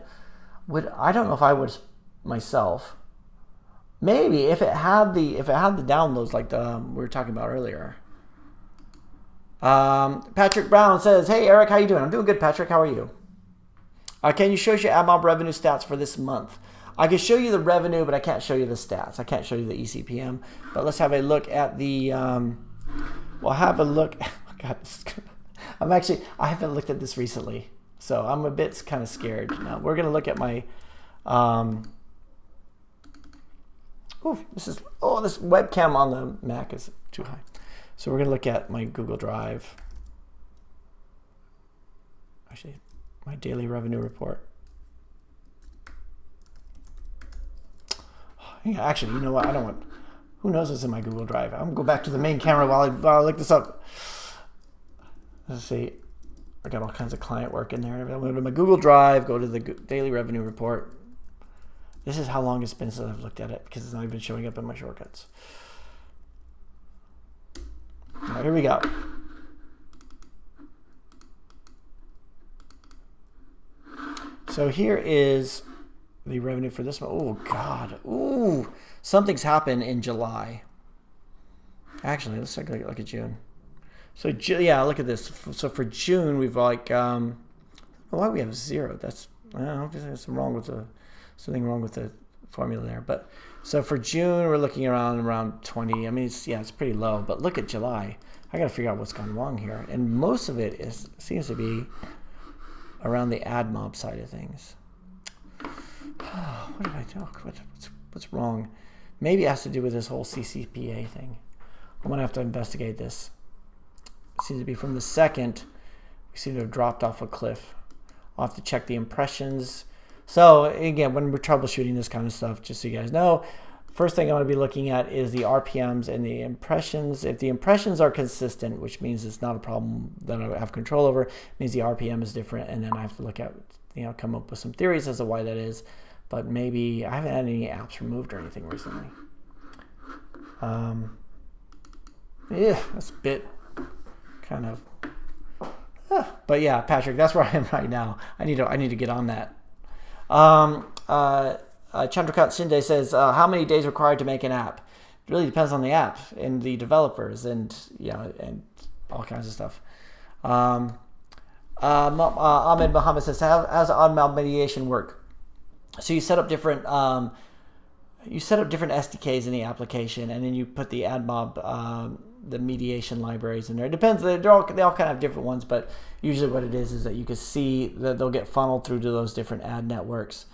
I don't know if I would myself. Maybe if it had the downloads like we were talking about earlier. Patrick Brown says, hey Eric, how you doing? I'm doing good, Patrick. How are you? Can you show us your AdMob revenue stats for this month? I can show you the revenue, but I can't show you the stats. I can't show you the ECPM. But let's have a look at the. We'll have a look. Oh God, I haven't looked at this recently, so I'm a bit kind of scared. Now we're gonna look at my. This webcam on the Mac is too high, so we're gonna look at my Google Drive. Actually, my daily revenue report. Yeah, actually, you know what? I don't want. Who knows what's in my Google Drive? I'm gonna go back to the main camera while I look this up. Let's see. I got all kinds of client work in there. I'm gonna go to my Google Drive, go to the daily revenue report. This is how long it's been since I've looked at it because it's not even showing up in my shortcuts. All right, here we go. So here is the revenue for this one. Oh God. Ooh, something's happened in July. Actually, let's take a look at June. So yeah, look at this. So for June, we've like why we have 0? That's I don't know. There's something wrong with the formula there. But so for June, we're looking around 20. I mean, it's pretty low. But look at July. I got to figure out what's gone wrong here, and most of it seems to be around the AdMob side of things. What did I do? What's wrong? Maybe it has to do with this whole CCPA thing. I'm gonna have to investigate this. It seems to be from the second. We seem to have dropped off a cliff. I'll have to check the impressions. So again, when we're troubleshooting this kind of stuff, just so you guys know, first thing I'm going to be looking at is the RPMs and the impressions. If the impressions are consistent, which means it's not a problem that I have control over, it means the RPM is different, and then I have to look at, come up with some theories as to why that is. But maybe I haven't had any apps removed or anything recently. Yeah, that's a bit kind of. But yeah, Patrick, that's where I am right now. I need to get on that. Chandrakant Shinde says, how many days required to make an app? It really depends on the app and the developers and and all kinds of stuff. Ahmed Mohammed says, how does AdMob mediation work? So you set up different SDKs in the application, and then you put the AdMob the mediation libraries in there. It depends. They all kind of have different ones, but usually what it is that you can see that they'll get funneled through to those different ad networks,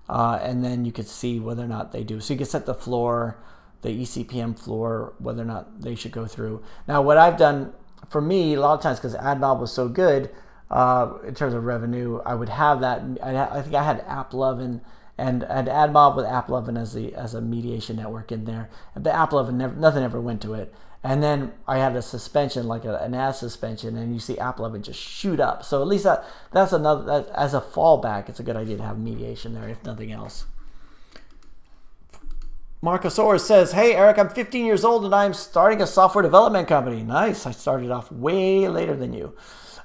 and then you can see whether or not they do. So you can set the floor, the ECPM floor, whether or not they should go through. Now, what I've done for me a lot of times, because AdMob was so good in terms of revenue, I would have that. I think I had AppLovin and AdMob with AppLovin as a mediation network in there. But AppLovin nothing ever went to it. And then I had a suspension, like an ad suspension, and you see AppLovin just shoot up. So at least that's another, as a fallback, it's a good idea to have mediation there, if nothing else. Marcosaurus says, hey Eric, I'm 15 years old and I'm starting a software development company. Nice, I started off way later than you.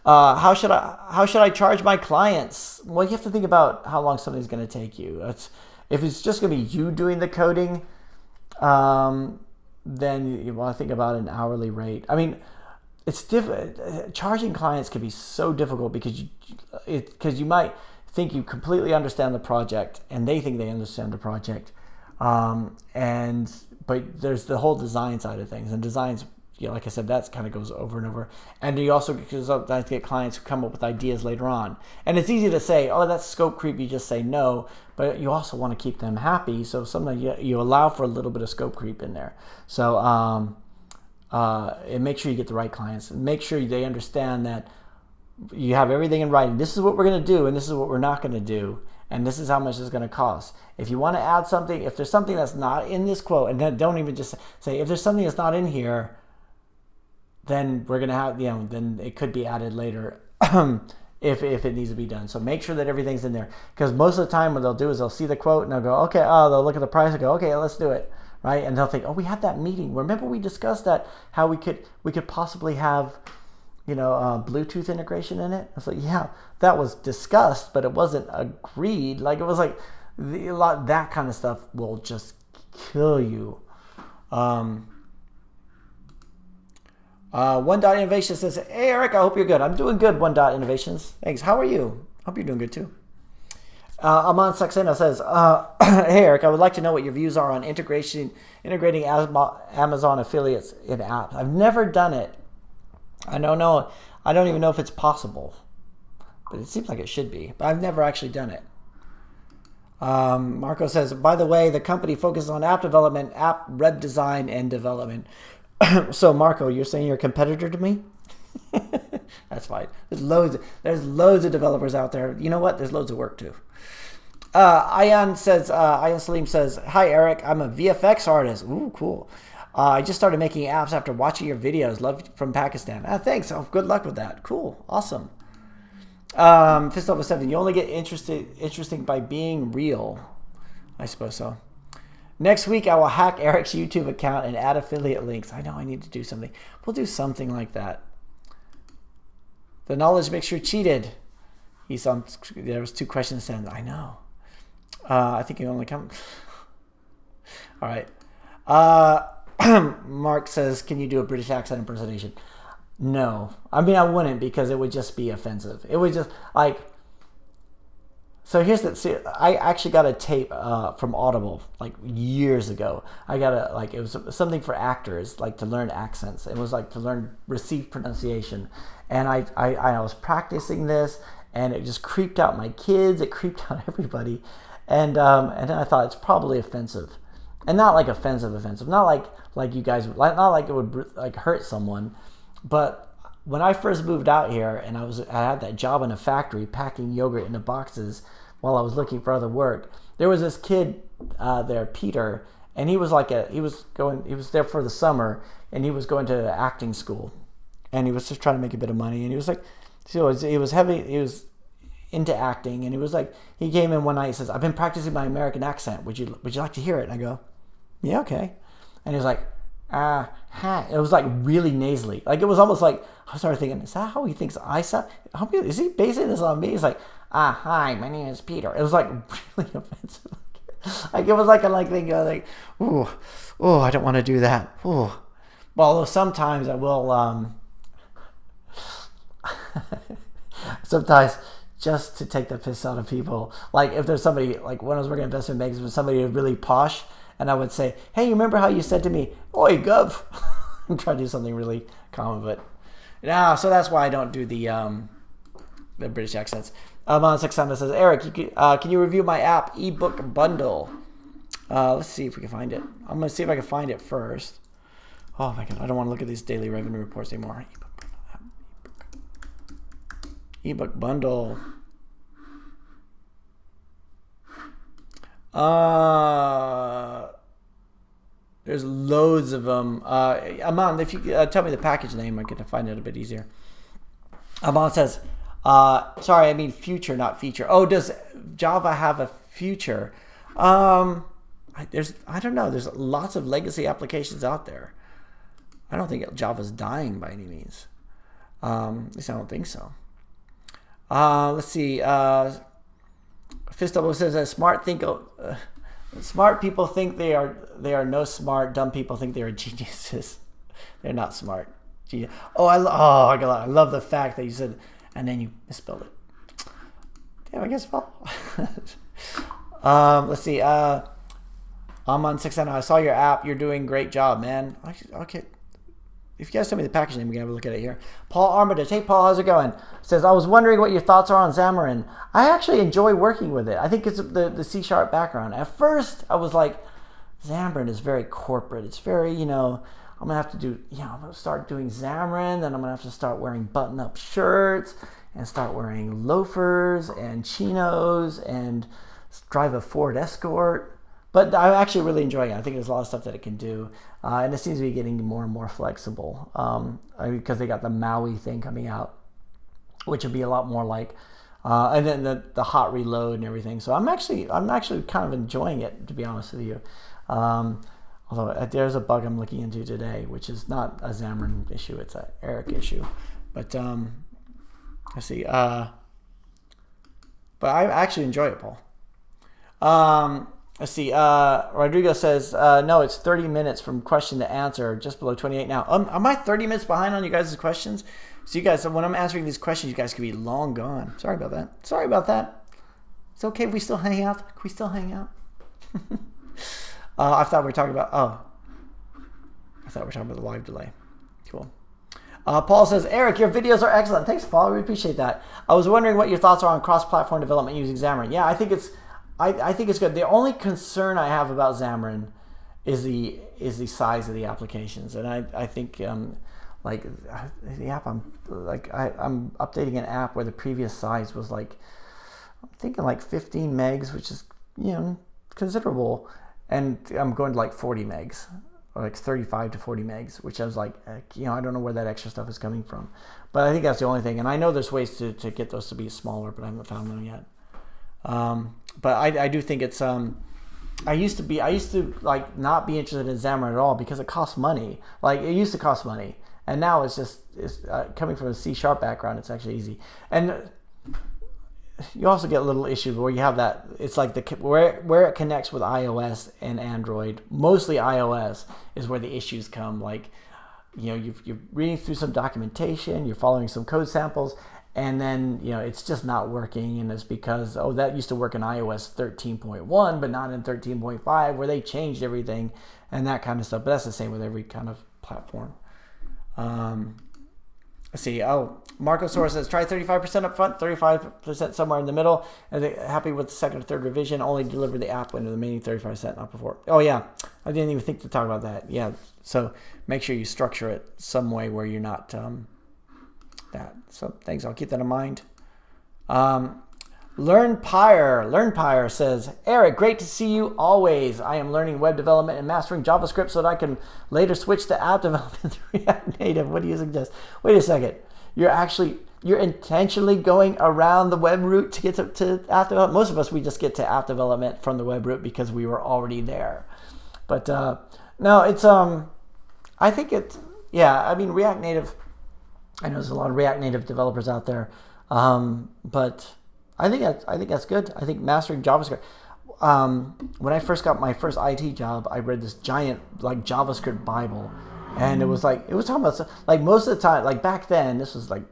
How should I charge my clients? Well, you have to think about how long something's going to take you. If it's just going to be you doing the coding, then you want to think about an hourly rate. I mean, it's different. Charging clients can be so difficult because you might think you completely understand the project and they think they understand the project, but there's the whole design side of things, and design's like I said, that kind of goes over and over. And you also sometimes get clients who come up with ideas later on. And it's easy to say, oh, that's scope creep. You just say no, but you also want to keep them happy. So sometimes you allow for a little bit of scope creep in there. So and make sure you get the right clients, and make sure they understand that you have everything in writing. This is what we're going to do, and this is what we're not going to do, and this is how much it's going to cost. If you want to add something, if there's something that's not in this quote, and then don't even just say, if there's something that's not in here, then we're going to have, then it could be added later if it needs to be done. So make sure that everything's in there, because most of the time what they'll do is they'll see the quote and they'll go, okay, they'll look at the price and go, okay, let's do it. Right? And they'll think, oh, we had that meeting. Remember we discussed that, how we could possibly have, Bluetooth integration in it? I was like, yeah, that was discussed, but it wasn't agreed. Like, it was like that kind of stuff will just kill you. One Dot Innovation says, hey, Eric, I hope you're good. I'm doing good, One Dot Innovations. Thanks. How are you? Hope you're doing good too. Aman Saxena says, hey, Eric, I would like to know what your views are on integrating Amazon affiliates in apps. I've never done it. I don't even know if it's possible, but it seems like it should be, but I've never actually done it. Marco says, by the way, the company focuses on app development, app web design, and development. So, Marco, you're saying you're a competitor to me? That's fine. There's loads of developers out there. You know what? There's loads of work too. Ayan Salim says, hi, Eric. I'm a VFX artist. Ooh, cool. I just started making apps after watching your videos. Love from Pakistan. Thanks. Oh, good luck with that. Cool. Awesome. Fist over 7. You only get interesting by being real. I suppose so. Next week, I will hack Eric's YouTube account and add affiliate links. I know I need to do something. We'll do something like that. The knowledge mixture cheated. There was 2 questions then. I know. I think you only come. All right. Mark says, can you do a British accent impersonation? No. I mean, I wouldn't, because it would just be offensive. It would just, like, so I actually got a tape from Audible, like, years ago. It was something for actors, like, to learn accents. It was, like, to learn received pronunciation. And I was practicing this, and it just creeped out my kids. It creeped out everybody. And then I thought, it's probably offensive. And not like offensive, not like you guys, not like it would like hurt someone. But when I first moved out here, and I had that job in a factory packing yogurt into boxes while I was looking for other work, there was this kid there, Peter, and he was there for the summer, and he was going to acting school, and he was just trying to make a bit of money, and he was like, so he was into acting, and he came in one night and says, I've been practicing my American accent. Would you like to hear it? And I go, yeah, okay. And he was like, ha. It was like really nasally. Like, it was almost like, I started thinking, is that how he thinks I sound? Is he basing this on me? He's like, hi, my name is Peter. It was like really offensive. Like, it was like a thing, like, I don't want to do that. Ooh. Well, although sometimes I will, sometimes just to take the piss out of people. Like, if there's somebody, like when I was working at investment banks, if somebody was really posh, and I would say, hey, you remember how you said to me, oi, gov? I'm trying to do something really common, but no, so that's why I don't do the British accents. On Saxana says, Eric, can you review my app, ebook bundle? Let's see if we can find it. I'm going to see if I can find it first. Oh my God, I don't want to look at these daily revenue reports anymore. Ebook bundle. There's loads of them. Aman, if you tell me the package name, I get to find it a bit easier. Aman says, sorry, I mean future, not feature. Oh, does Java have a future? I don't know. There's lots of legacy applications out there. I don't think Java's dying by any means. At least I don't think so. Let's see. Fistable says that smart people think they are no smart. Dumb people think they are geniuses. They're not smart. I love the fact that you said, and then you misspelled it. Damn, I guess well. Let's see. I'm on 600. I saw your app. You're doing a great job, man. Okay. if you guys tell me the package name, we can have a look at it here. Paul Armitage. Hey, Paul, how's it going? Says, I was wondering what your thoughts are on Xamarin. I actually enjoy working with it. I think it's the C# background. At first, I was like, Xamarin is very corporate. It's very, I'm going to have to do, I'm going to start doing Xamarin, then I'm going to have to start wearing button-up shirts and start wearing loafers and chinos and drive a Ford Escort. But I'm actually really enjoying it. I think there's a lot of stuff that it can do. And it seems to be getting more and more flexible because they got the Maui thing coming out, which would be a lot more like, and then the hot reload and everything. So I'm actually kind of enjoying it, to be honest with you. Although there's a bug I'm looking into today, which is not a Xamarin issue, it's an Eric issue. But let's see. But I actually enjoy it, Paul. Let's see. Rodrigo says, no, it's 30 minutes from question to answer, just below 28 now. Am I 30 minutes behind on you guys' questions? So you guys, when I'm answering these questions, you guys could be long gone. Sorry about that. It's okay if we still hang out. Can we still hang out? I thought we were talking about, the live delay. Cool. Paul says, Eric, your videos are excellent. Thanks, Paul. We appreciate that. I was wondering what your thoughts are on cross-platform development using Xamarin. Yeah, I think it's good. The only concern I have about Xamarin is the size of the applications, and I think like the app I'm updating an app where the previous size was like, I'm thinking like 15 megs, which is considerable, and I'm going to like 40 megs or like 35 to 40 megs, which I was like, I don't know where that extra stuff is coming from, but I think that's the only thing. And I know there's ways to get those to be smaller, but I haven't found them yet. But I do think it's I used to like not be interested in Xamarin at all because it costs money. Like it used to cost money, and now it's coming from a C# background. It's actually easy, and you also get a little issue where you have that. It's like where it connects with iOS and Android. Mostly iOS is where the issues come. Like you're reading through some documentation, you're following some code samples. And then, it's just not working, and it's because, that used to work in iOS 13.1, but not in 13.5, where they changed everything and that kind of stuff. But that's the same with every kind of platform. Let's see. Marco Soros says, try 35% up front, 35% somewhere in the middle, and happy with the second or third revision, only deliver the app when the remaining 35% not before. Oh, yeah. I didn't even think to talk about that. Yeah. So make sure you structure it some way where you're not... that. So thanks. I'll keep that in mind. LearnPyre says, Eric, great to see you always. I am learning web development and mastering JavaScript so that I can later switch to app development with React Native. What do you suggest? Wait a second. You're intentionally going around the web route to get to app development. Most of us, we just get to app development from the web route because we were already there. But no, it's I think it's React Native. I know there's a lot of React Native developers out there, but I think that's good. I think mastering JavaScript. When I first got my first IT job, I read this giant JavaScript Bible, and it was talking about most of the time, back then. This was I'm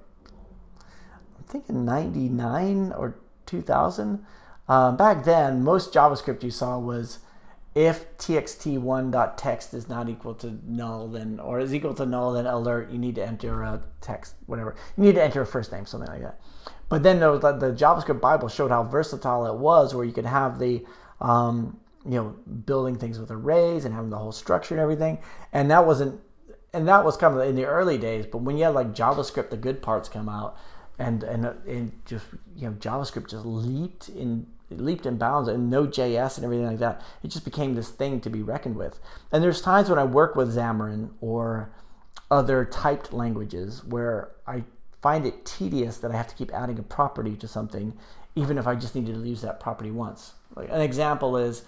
thinking 99 or 2000. Back then, most JavaScript you saw was, if txt1.text is not equal to null, or is equal to null, then alert, you need to enter a text, whatever. You need to enter a first name, something like that. But then the JavaScript Bible showed how versatile it was, where you could have the, building things with arrays and having the whole structure and everything. And that was kind of in the early days. But when you had JavaScript, the good parts come out, and just JavaScript just leaped in bounds, and Node.js and everything like that. It just became this thing to be reckoned with. And there's times when I work with Xamarin or other typed languages where I find it tedious that I have to keep adding a property to something, even if I just needed to use that property once. An example is,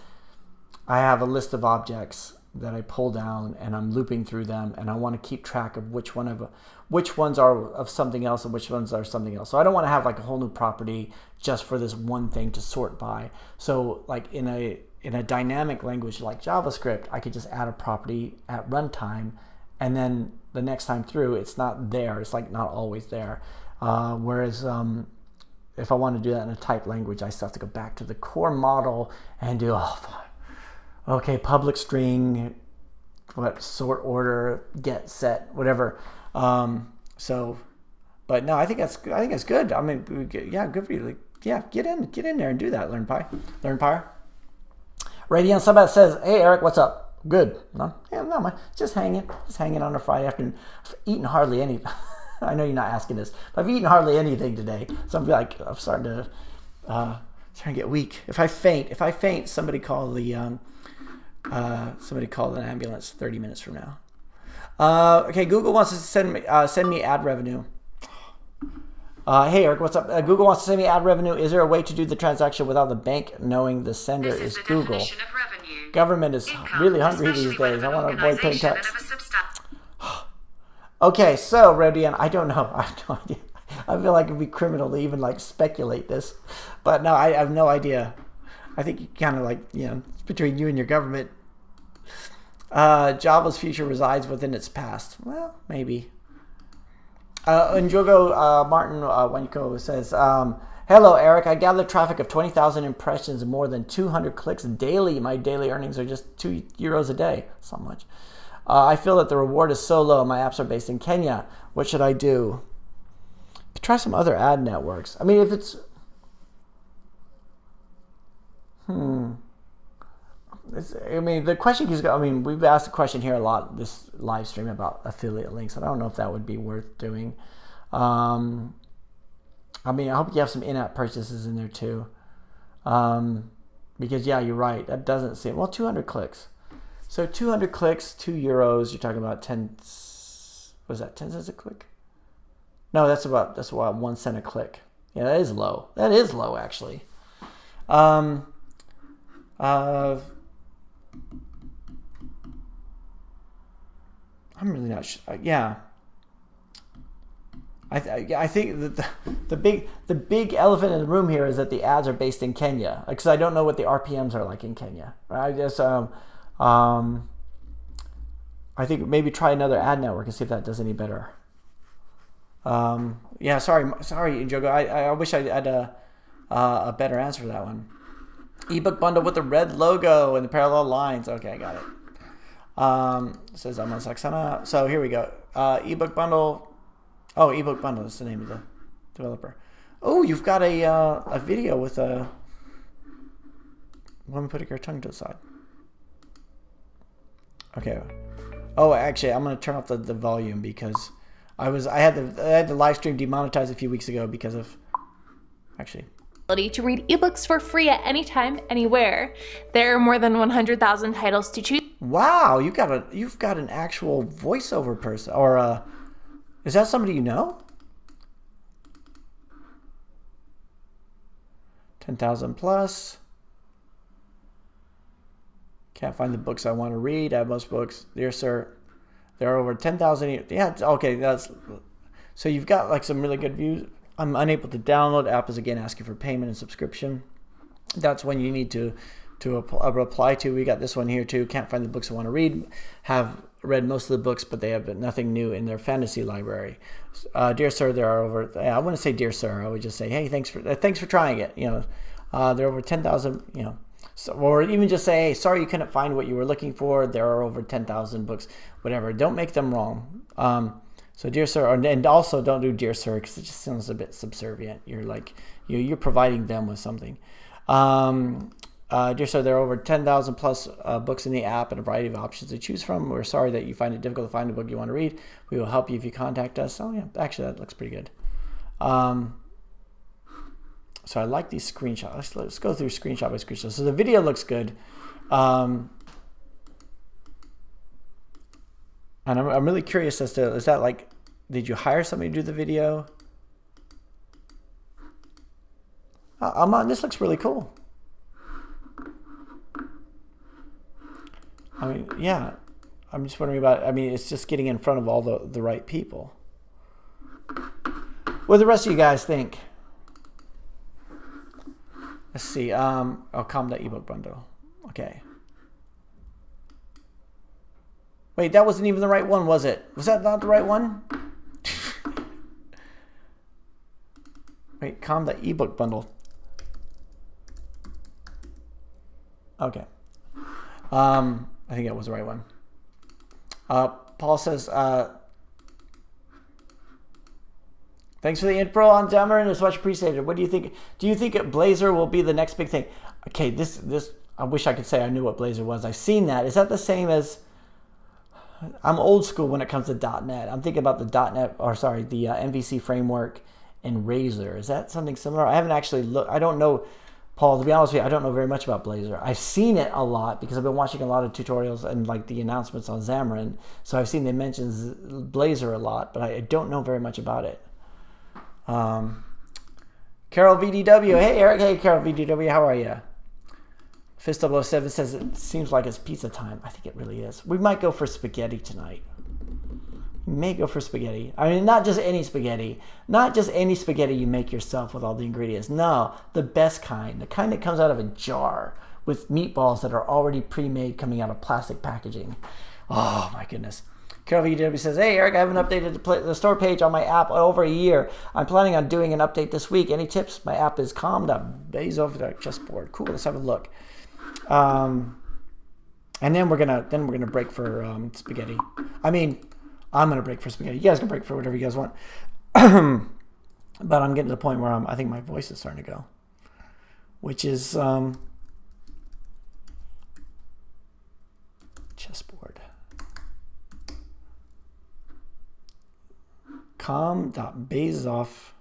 I have a list of objects that I pull down and I'm looping through them, and I want to keep track of which ones are of something else and which ones are something else. So I don't want to have a whole new property just for this one thing to sort by. So in a dynamic language like JavaScript, I could just add a property at runtime, and then the next time through, it's not there. It's not always there. Whereas if I want to do that in a typed language, I still have to go back to the core model and do, public string what sort order, get set, whatever. So, but no, I think that's good. I mean, yeah, good for you. Like, yeah, get in there and do that. Learn Pyre. Radiant Subat says, "Hey Eric, what's up? Good. No, yeah, no, man. Just hanging on a Friday afternoon. I've eaten hardly any. I know you're not asking this, but I've eaten hardly anything today. So I'm starting to get weak. If I faint, somebody call an ambulance 30 minutes from now. Okay, Google wants to send me ad revenue. Hey Eric, what's up? Google wants to send me ad revenue. Is there a way to do the transaction without the bank knowing the sender is Google? Government is really hungry these days. I want to avoid paying tax. Okay, so Rodian, I don't know. I have no idea. I feel like it'd be criminal to even like speculate this, but no, I have no idea. I think you kind of like, it's between you and your government. Java's future resides within its past. Well, maybe. Njogo Martin Wanko says, "Hello, Eric. I gather traffic of 20,000 impressions and more than 200 clicks daily. My daily earnings are just €2 a day. That's not much. I feel that the reward is so low. My apps are based in Kenya. What should I do?" Try some other ad networks. I mean, if it's... the question keeps going. I mean, we've asked the question here a lot this live stream about affiliate links. I don't know if that would be worth doing. I mean, I hope you have some in-app purchases in there too. Because, yeah, you're right. That doesn't seem... Well, 200 clicks. So 200 clicks, €2. You're talking about 10... Was that 10 cents a click? No, that's about 1 cent a click. Yeah, that is low. That is low, actually. I'm really not sure. Yeah. I think that the big elephant in the room here is that the ads are based in Kenya, because I don't know what the RPMs are like in Kenya. Right? I just I think maybe try another ad network and see if that does any better. Yeah, sorry, Jogo. I wish I had a better answer for that one. Ebook bundle with the red logo and the parallel lines. Okay, I got it. Says I'm on Saxana. So here we go. Ebook bundle. Oh, ebook bundle is the name of the developer. Oh, you've got a video with a woman putting her tongue to the side. Okay. Oh, actually, I'm gonna turn off the volume because I had the live stream demonetized a few weeks ago because of to read ebooks for free at any time, anywhere. There are more than 100,000 titles to choose. Wow, you've got an actual voiceover person, or is that somebody you know? 10,000 plus. Can't find the books I want to read. I have most books. Dear sir, there are over 10,000. Yeah, okay. So you've got like some really good views. I'm unable to download. App is again asking for payment and subscription. That's when you need to reply to. We got this one here too. Can't find the books I want to read. Have read most of the books, but they have nothing new in their fantasy library. Dear sir, there are over. I wouldn't say dear sir. I would just say, hey, thanks for trying it. There are over 10,000. So, or even just say, hey, sorry you couldn't find what you were looking for. There are over 10,000 books. Whatever. Don't make them wrong. So dear sir, and also don't do dear sir because it just sounds a bit subservient. You're like you're providing them with something. Dear sir, there are over 10,000 plus books in the app and a variety of options to choose from. We're sorry that you find it difficult to find a book you want to read. We will help you if you contact us. Oh yeah, actually that looks pretty good. So I like these screenshots. Let's go through screenshot by screenshot. So the video looks good. And I'm really curious as to, is that like, did you hire somebody to do the video? This looks really cool. I mean, yeah. I'm just wondering about, it's just getting in front of all the right people. What do the rest of you guys think? Let's see. I'll calm the ebook bundle. Okay. Wait, that wasn't even the right one, was it? Was that not the right one? Wait, calm the ebook bundle. Okay. I think that was the right one. Paul says, thanks for the intro on Xamarin. It's much appreciated. What do you think? Do you think Blazor will be the next big thing? Okay, this I wish I could say I knew what Blazor was. I've seen that. Is that the same as? I'm old school when it comes to .NET. I'm thinking about the .NET, or sorry, the MVC framework and Razor. Is that something similar? I haven't actually looked. I don't know, Paul. To be honest with you, I don't know very much about Blazor. I've seen it a lot because I've been watching a lot of tutorials and like the announcements on Xamarin. So I've seen they mention Blazor a lot, but I don't know very much about it. Carol VDW. Hey, Eric. Hey, Carol VDW. How are you? Fist 007 says it seems like it's pizza time. I think it really is. We might go for spaghetti tonight. We may go for spaghetti. I mean, not just any spaghetti. Not just any spaghetti you make yourself with all the ingredients. No, the best kind. The kind that comes out of a jar with meatballs that are already pre-made coming out of plastic packaging. Oh, my goodness. Carol VW says, hey, Eric, I haven't updated the store page on my app over a year. I'm planning on doing an update this week. Any tips? My app is calm.base over the chessboard. Cool, let's have a look. And then we're gonna break for spaghetti. I mean, I'm gonna break for spaghetti. You guys can break for whatever you guys want. But I'm getting to the point where I think my voice is starting to go, which is chessboard. Com.bazoff.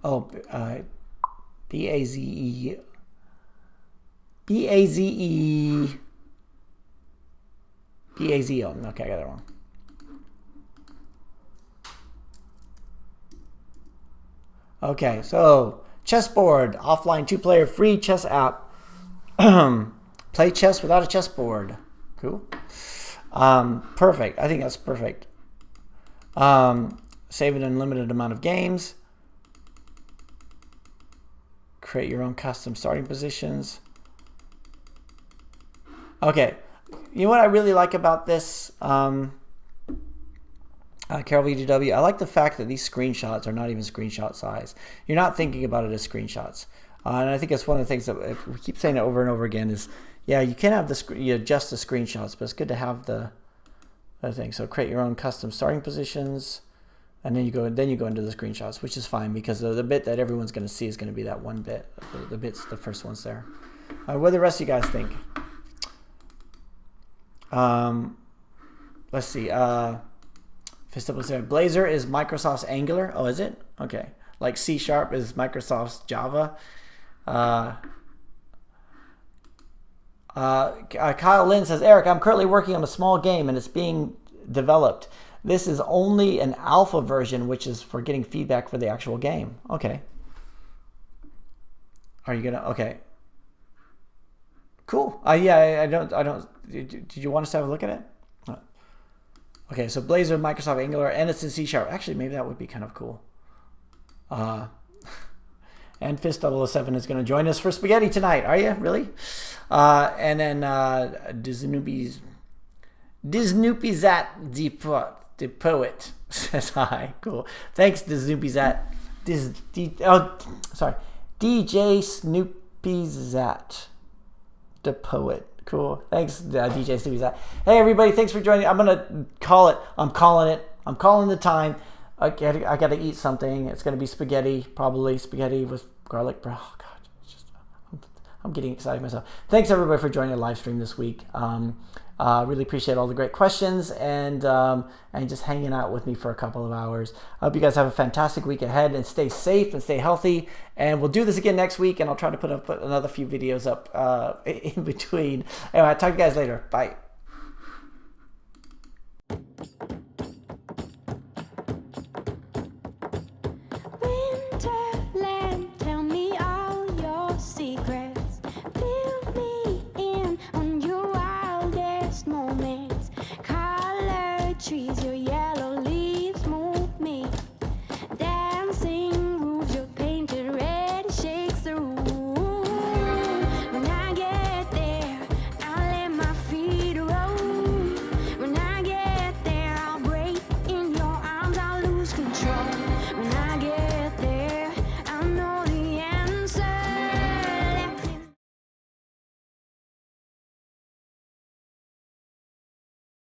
Oh, B-A-Z-E. B-A-Z-E. B-A-Z-O. Okay, I got that wrong. Okay, so chessboard, offline 2-player free chess app. Play chess without a chessboard. Cool. Perfect. I think that's perfect. Save an unlimited amount of games. Create your own custom starting positions. Okay, you know what I really like about this, Carol VDW? I like the fact that these screenshots are not even screenshot size. You're not thinking about it as screenshots. And I think that's one of the things that we keep saying it over and over again is, yeah, you can have you adjust the screenshots, but it's good to have the thing. So create your own custom starting positions. And then you go into the screenshots, which is fine because the bit that everyone's going to see is going to be that one bit. The bit's the first ones there. What do the rest of you guys think? Let's see. Fist up there. Blazor is Microsoft's Angular. Oh, is it? Okay. Like C# is Microsoft's Java. Kyle Lynn says, Eric, I'm currently working on a small game and it's being developed. This is only an alpha version, which is for getting feedback for the actual game. Okay. Are you gonna? Okay. Cool. Yeah, I don't. Did you want us to have a look at it? Okay, so Blazor, Microsoft Angular, and it's in C#. Actually, maybe that would be kind of cool. And Fist 007 is going to join us for spaghetti tonight. Are you really? And then Disnoopy's at the poet says hi. Cool. Thanks, Disnoopy's DJ Snoopy's at the poet. Cool. Thanks, DJ Snoopy's at. Hey, everybody. Thanks for joining. I'm gonna call it. I'm calling it. I'm calling the time. I gotta eat something. It's gonna be spaghetti, probably spaghetti with garlic bread. Oh God, it's just I'm getting excited myself. Thanks everybody for joining the live stream this week. Really appreciate all the great questions and just hanging out with me for a couple of hours. I hope you guys have a fantastic week ahead and stay safe and stay healthy. And we'll do this again next week, and I'll try to put another few videos up in between. Anyway, I'll talk to you guys later. Bye.